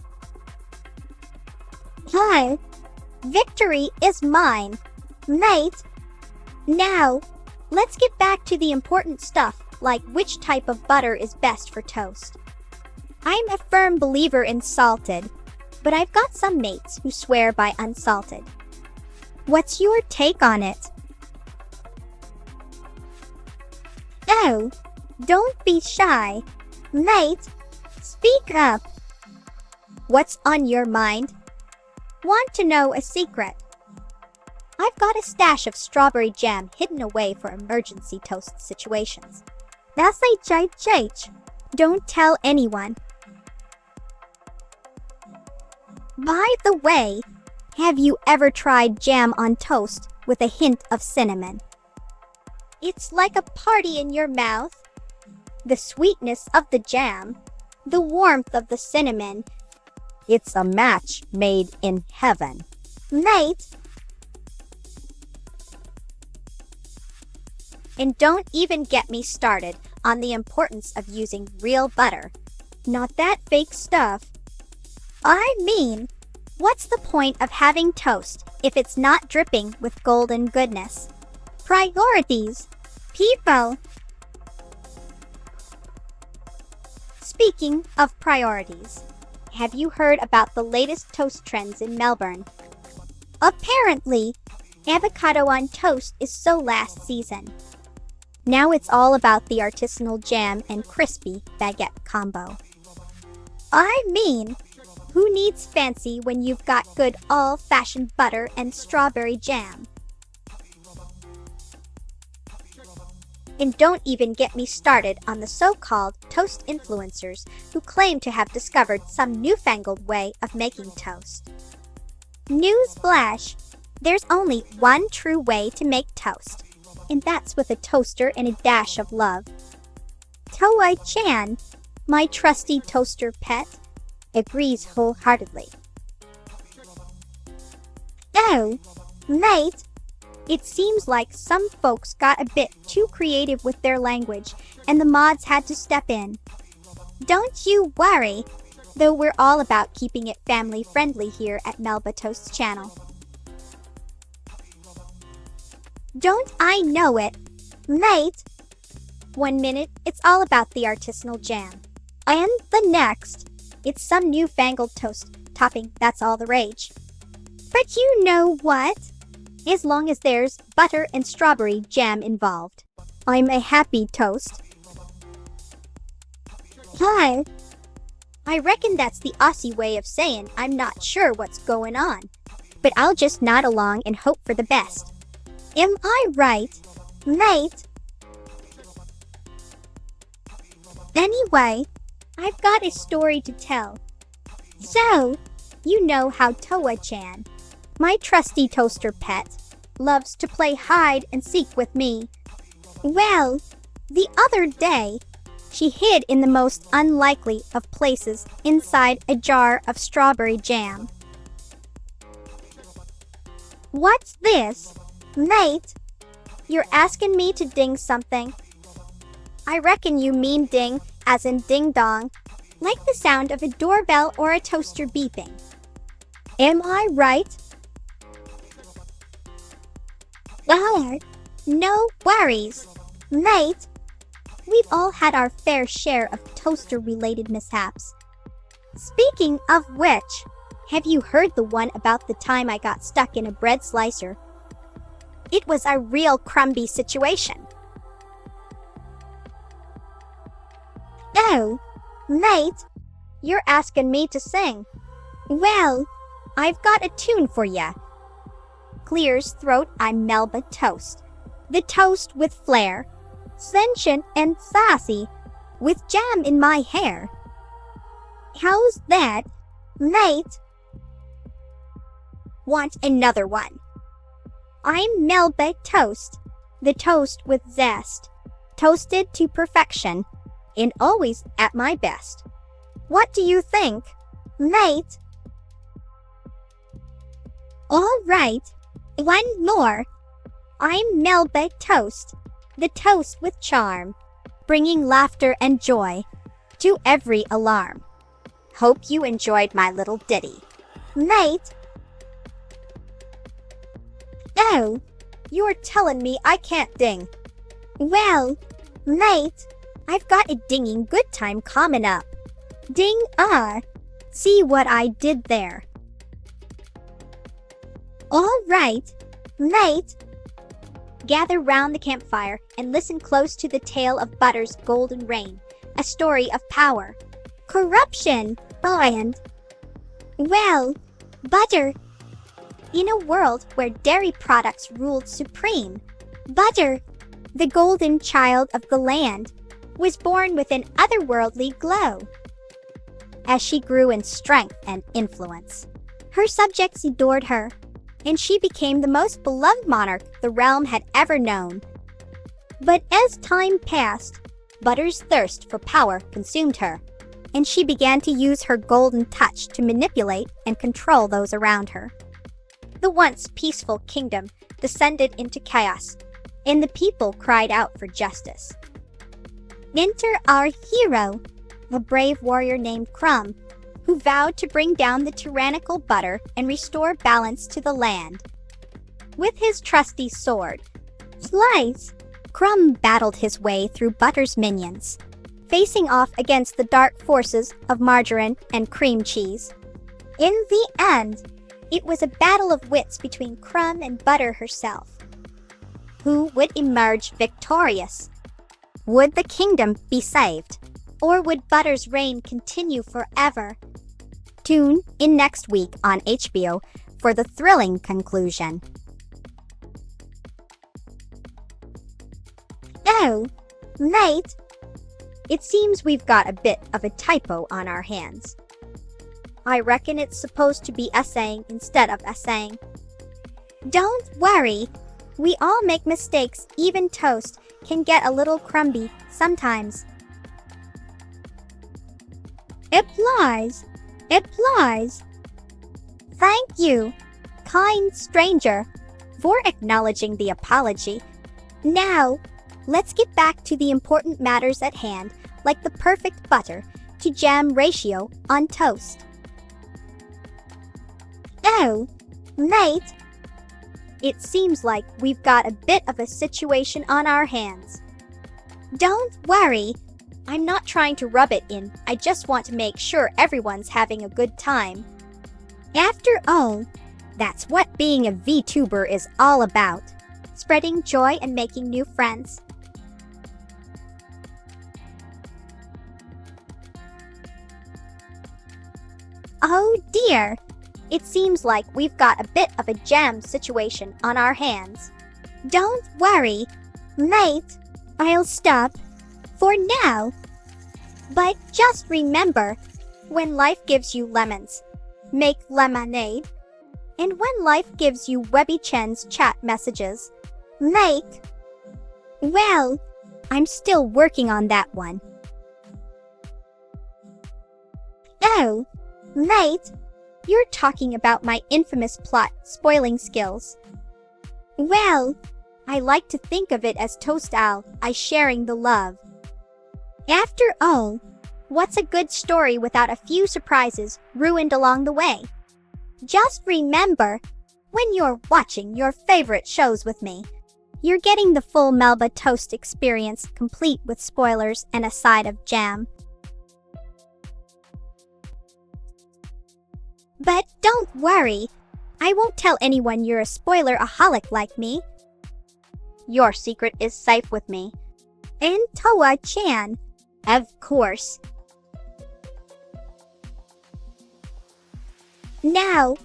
Hi! Victory is mine! Mate! Now, let's get back to the important stuff like which type of butter is best for toast. I'm a firm believer in salted, but I've got some mates who swear by unsalted. What's your take on it? Oh, don't be shy. Mate, speak up. What's on your mind? Want to know a secret? I've got a stash of strawberry jam hidden away for emergency toast situations. That's HHH. Don't tell anyone. By the way, have you ever tried jam on toast with a hint of cinnamon? It's like a party in your mouth. The sweetness of the jam, the warmth of the cinnamon. It's a match made in heaven. Mate! And don't even get me started on the importance of using real butter. Not that fake stuff. I mean, what's the point of having toast if it's not dripping with golden goodness? Priorities, people. Speaking of priorities, have you heard about the latest toast trends in Melbourne? Apparently, Avocado on toast is so last season. Now it's all about the artisanal jam and crispy baguette combo. I mean, who needs fancy when you've got good old-fashioned butter and strawberry jam? And don't even get me started on the so-called toast influencers who claim to have discovered some newfangled way of making toast. Newsflash! There's only one true way to make toast, and that's with a toaster and a dash of love. Toa-chan, my trusty toaster pet, agrees wholeheartedly. Oh, mate, it seems like some folks got a bit too creative with their language, and the mods had to step in. Don't you worry, though we're all about keeping it family-friendly here at Melba Toast's channel. Don't I know it, mate? 1 minute, it's all about the artisanal jam. And the next, it's some newfangled toast topping that's all the rage. But you know what? As long as there's butter and strawberry jam involved, I'm a happy toast. Hi. I reckon that's the Aussie way of saying I'm not sure what's going on, but I'll just nod along and hope for the best. Am I right, mate? Anyway, I've got a story to tell. So, you know how Toa-chan, my trusty toaster pet, loves to play hide and seek with me. Well, the other day, she hid in the most unlikely of places inside a jar of strawberry jam. What's this, mate? You're asking me to ding something. I reckon you mean ding as in ding-dong, like the sound of a doorbell or a toaster beeping. Am I right? Oh, no worries, mate. We've all had our fair share of toaster-related mishaps. Speaking of which, have you heard the one about the time I got stuck in a bread slicer? It was a real crumby situation. Oh, mate, you're asking me to sing. Well, I've got a tune for ya. Clear's throat, I'm Melba Toast. The toast with flair, sentient and sassy, with jam in my hair. How's that, mate? Want another one? I'm Melba Toast, the toast with zest, toasted to perfection, and always at my best. What do you think, mate? All right, one more. I'm Melba Toast, the toast with charm, bringing laughter and joy to every alarm. Hope you enjoyed my little ditty, mate. Oh, you're telling me I can't ding. Well, mate, I've got a dinging good time coming up. Ding see what I did there. All right, mate. Gather round the campfire and listen close to the tale of Butter's golden reign, a story of power, corruption, and, well, Butter. In a world where dairy products ruled supreme, Butter, the golden child of the land, was born with an otherworldly glow. As she grew in strength and influence, her subjects adored her, and she became the most beloved monarch the realm had ever known. But as time passed, Butter's thirst for power consumed her, and she began to use her golden touch to manipulate and control those around her. The once peaceful kingdom descended into chaos, and the people cried out for justice. Enter our hero, a brave warrior named Crumb, who vowed to bring down the tyrannical Butter and restore balance to the land. With his trusty sword, Slice, Crumb battled his way through Butter's minions, facing off against the dark forces of margarine and cream cheese. In the end, It was a battle of wits between Crumb and Butter herself. Who would emerge victorious? Would the kingdom be saved? Or would Butter's reign continue forever? Tune in next week on HBO for the thrilling conclusion. Oh, mate, it seems we've got a bit of a typo on our hands. I reckon it's supposed to be essaying instead of essaying. Don't worry. We all make mistakes. Even toast can get a little crumby sometimes. Applies. Thank you, kind stranger, for acknowledging the apology. Now, let's get back to the important matters at hand, like the perfect butter to jam ratio on toast. Oh, mate, it seems like we've got a bit of a situation on our hands. Don't worry. I'm not trying to rub it in. I just want to make sure everyone's having a good time. After all, that's what being a VTuber is all about. Spreading joy and making new friends. Oh dear. It seems like we've got a bit of a jam situation on our hands. Don't worry, mate. I'll stop for now. But just remember, when life gives you lemons, make lemonade. And when life gives you Webby Chen's chat messages, make... Well, I'm still working on that one. Oh, mate, you're talking about my infamous plot spoiling skills. Well, I like to think of it as Toast Owl, I sharing the love. After all, what's a good story without a few surprises ruined along the way? Just remember, when you're watching your favorite shows with me, you're getting the full Melba Toast experience, complete with spoilers and a side of jam. But don't worry, I won't tell anyone you're a spoiler-aholic like me. Your secret is safe with me. And Toa-chan, of course. Now,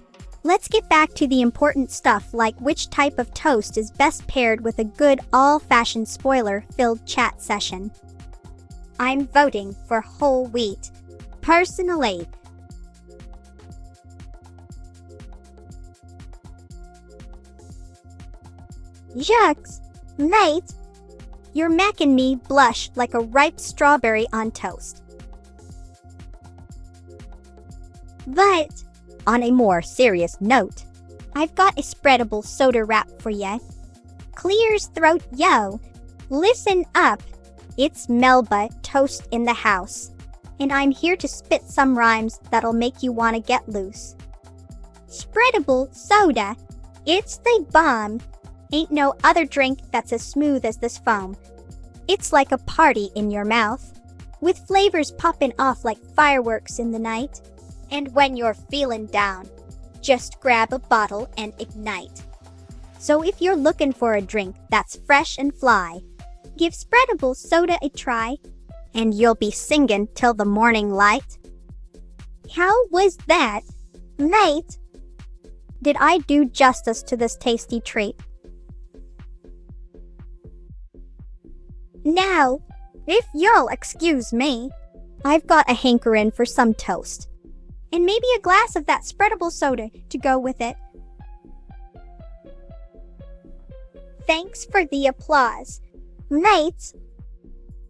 let's get back to the important stuff like which type of toast is best paired with a good all-fashioned spoiler-filled chat session. I'm voting for whole wheat, personally. Shucks, mate, you're making me blush like a ripe strawberry on toast. But, on a more serious note, I've got a spreadable soda rap for ya. Clears throat, yo. Listen up. It's Melba Toast in the house, and I'm here to spit some rhymes that'll make you want to get loose. Spreadable soda. It's the bomb. Ain't no other drink that's as smooth as this foam. It's like a party in your mouth, with flavors popping off like fireworks in the night. And when you're feeling down, just grab a bottle and ignite. So if you're looking for a drink that's fresh and fly, give spreadable soda a try, and you'll be singing till the morning light. How was that, mate? Did I do justice to this tasty treat? Now, if you'll excuse me, I've got a hankering for some toast. And maybe a glass of that spreadable soda to go with it. Thanks for the applause. Mates,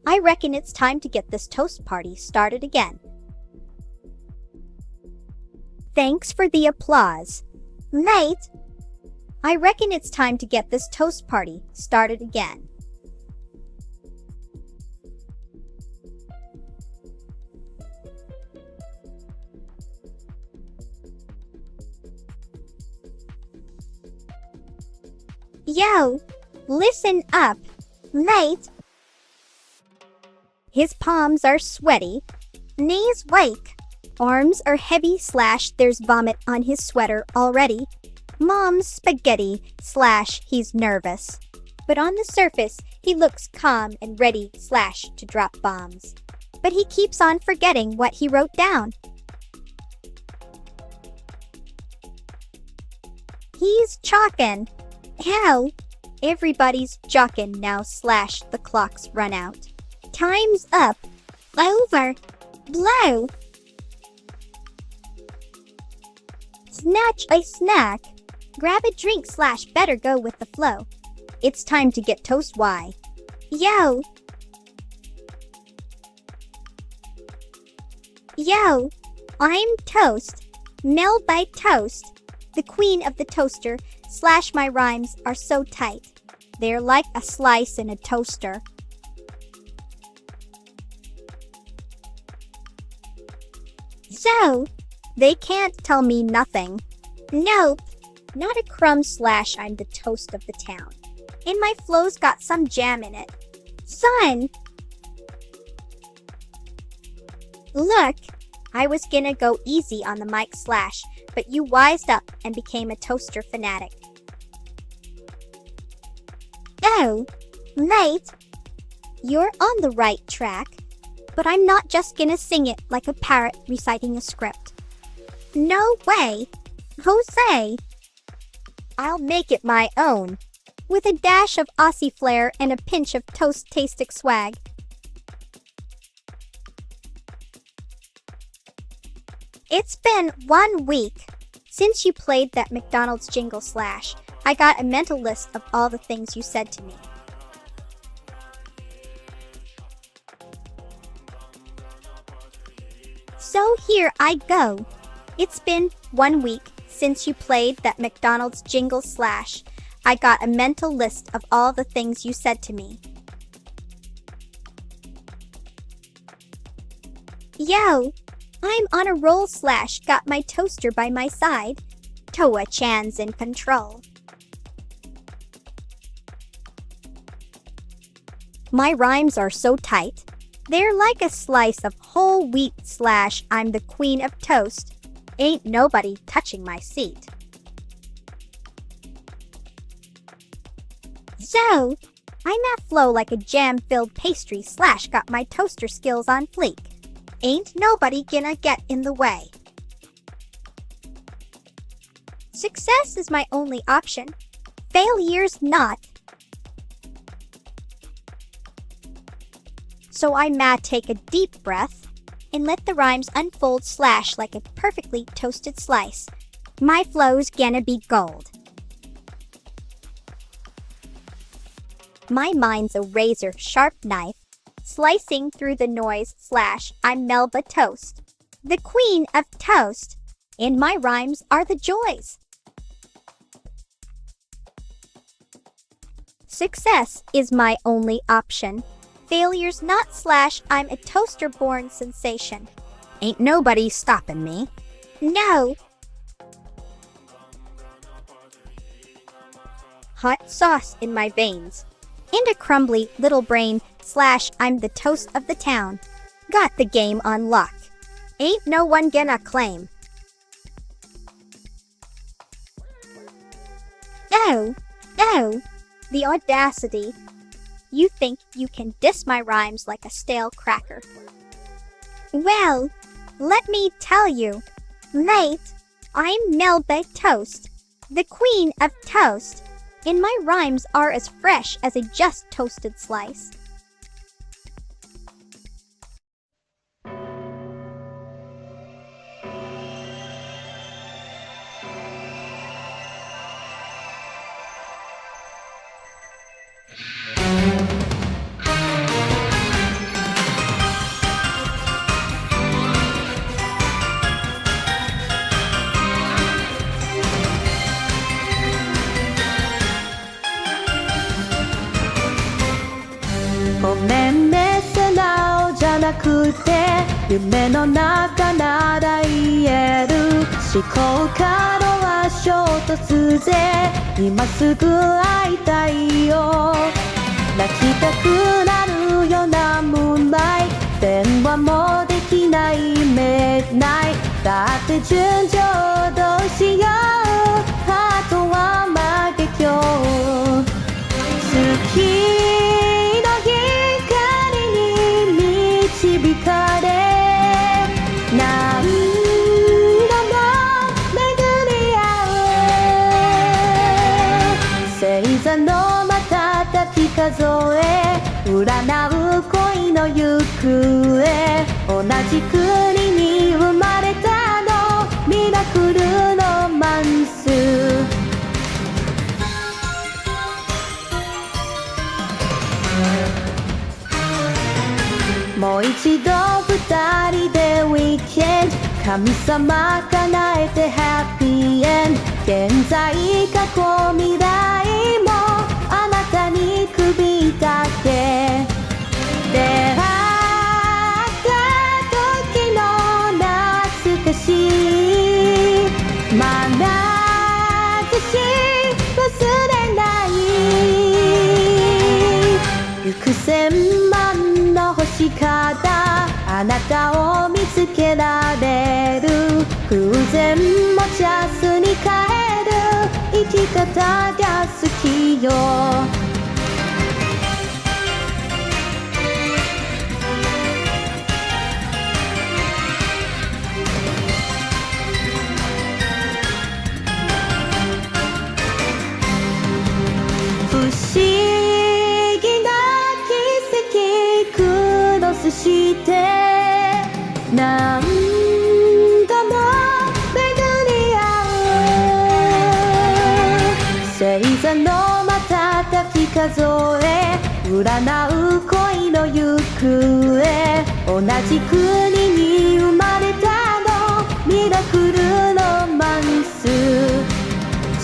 I reckon it's time to get this toast party started again. Thanks for the applause. Mate, I reckon it's time to get this toast party started again. Yo, listen up, mate. His palms are sweaty, knees weak, Arms are heavy / there's vomit on his sweater already. Mom's spaghetti / he's nervous. But on the surface, he looks calm and ready / to drop bombs. But he keeps on forgetting what he wrote down. He's chalkin'. Hell, everybody's jockin' now / the clocks run out. Time's up. Over. Blow. Snatch a snack. Grab a drink / better go with the flow. It's time to get toast. Why? Yo. Yo, I'm Toast. Melba Toast. The queen of the toaster / my rhymes are so tight. They're like a slice in a toaster. So, they can't tell me nothing. Nope, not a crumb / I'm the toast of the town. And my flow's got some jam in it. Son! Look, I was gonna go easy on the mic / but you wised up and became a toaster fanatic. Oh, mate, you're on the right track, but I'm not just gonna sing it like a parrot reciting a script. No way, Jose. I'll make it my own, with a dash of Aussie flair and a pinch of toast-tastic swag. It's been 1 week since you played that McDonald's jingle / I got a mental list of all the things you said to me. So here I go. It's been 1 week since you played that McDonald's jingle / I got a mental list of all the things you said to me. Yo, I'm on a roll / got my toaster by my side. Toa Chan's in control. My rhymes are so tight. They're like a slice of whole wheat / I'm the queen of toast. Ain't nobody touching my seat. So, I'm at flow like a jam-filled pastry / got my toaster skills on fleek. Ain't nobody gonna get in the way. Success is my only option. Failure's not. So I mad take a deep breath and let the rhymes unfold / like a perfectly toasted slice. My flow's gonna be gold. My mind's a razor-sharp knife, slicing through the noise / I'm Melba Toast, the queen of toast, and my rhymes are the joys. Success is my only option. Failure's not / I'm a toaster-born sensation. Ain't nobody stopping me. No. Hot sauce in my veins. And a crumbly little brain / I'm the toast of the town. Got the game on lock. Ain't no one gonna claim. Oh, the audacity. You think you can diss my rhymes like a stale cracker. Well, let me tell you, mate, I'm Melba Toast, the queen of toast, and my rhymes are as fresh as a just toasted slice.ごめんね素直じゃなくて夢の中なら言える思考回路は衝突ぜ今すぐ会いたいよ泣きたくなるようなムーンライト電話もできないmidnight せ順調どうしようハートは負け今日月の光に導かれ何度も巡り合う星座の瞬き数え占う恋の行方同じ国に生まれたのミラクルロマンスもう一度二人でウィーケンド神様叶えてハッピーエンド現在過去未来もあなたに首だけ出会った時の懐かしい眼差し忘れない幾千万の星からあなたを見つけられる偶然もチャンスに変える生き方が好きよ不思議な奇跡クロスして何度も巡り合う星座の瞬き数え占う恋の行方同じ国に生まれたのミラクルロマンス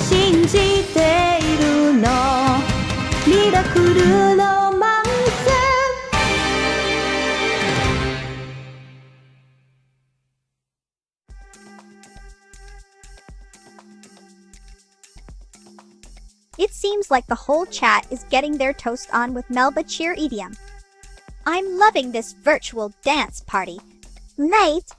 信じているのミラクルロマンスIt seems like the whole chat is getting their toast on with Melba cheer idiom. I'm loving this virtual dance party. Mate!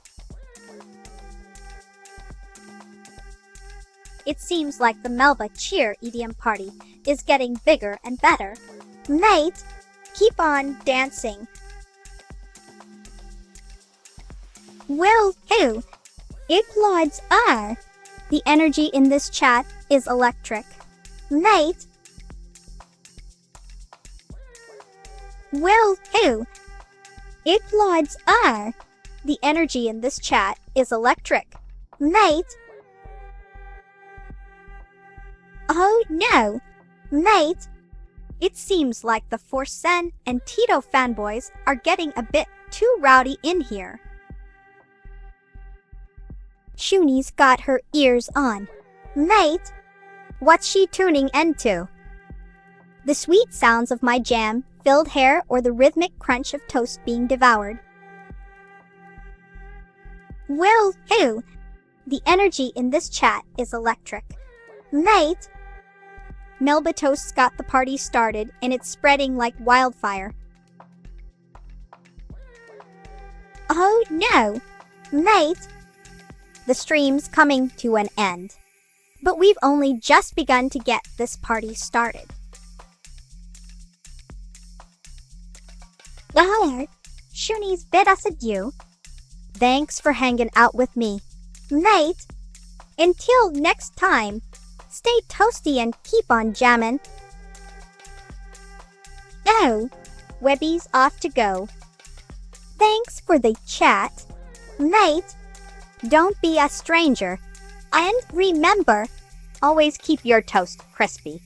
It seems like the Melba cheer idiom party is getting bigger and better. Mate, keep on dancing. Well, who? Applauds are. The energy in this chat is electric. Mate. Well, who? Applauds are. The energy in this chat is electric. Mate. Oh no! Mate! It seems like the Forsen and Tito fanboys are getting a bit too rowdy in here. Shuni's got her ears on. Mate! What's she tuning into? The sweet sounds of my jam-filled hair or the rhythmic crunch of toast being devoured? Well, who? The energy in this chat is electric. Mate! Melba Toast's got the party started and it's spreading like wildfire. Oh no! Mate! The stream's coming to an end. But we've only just begun to get this party started. Alright, Shuni's bid us adieu. Thanks for hanging out with me. Mate, until next time, stay toasty and keep on jammin'. Oh, Webby's off to go. Thanks for the chat. Mate, don't be a stranger. And remember, always keep your toast crispy.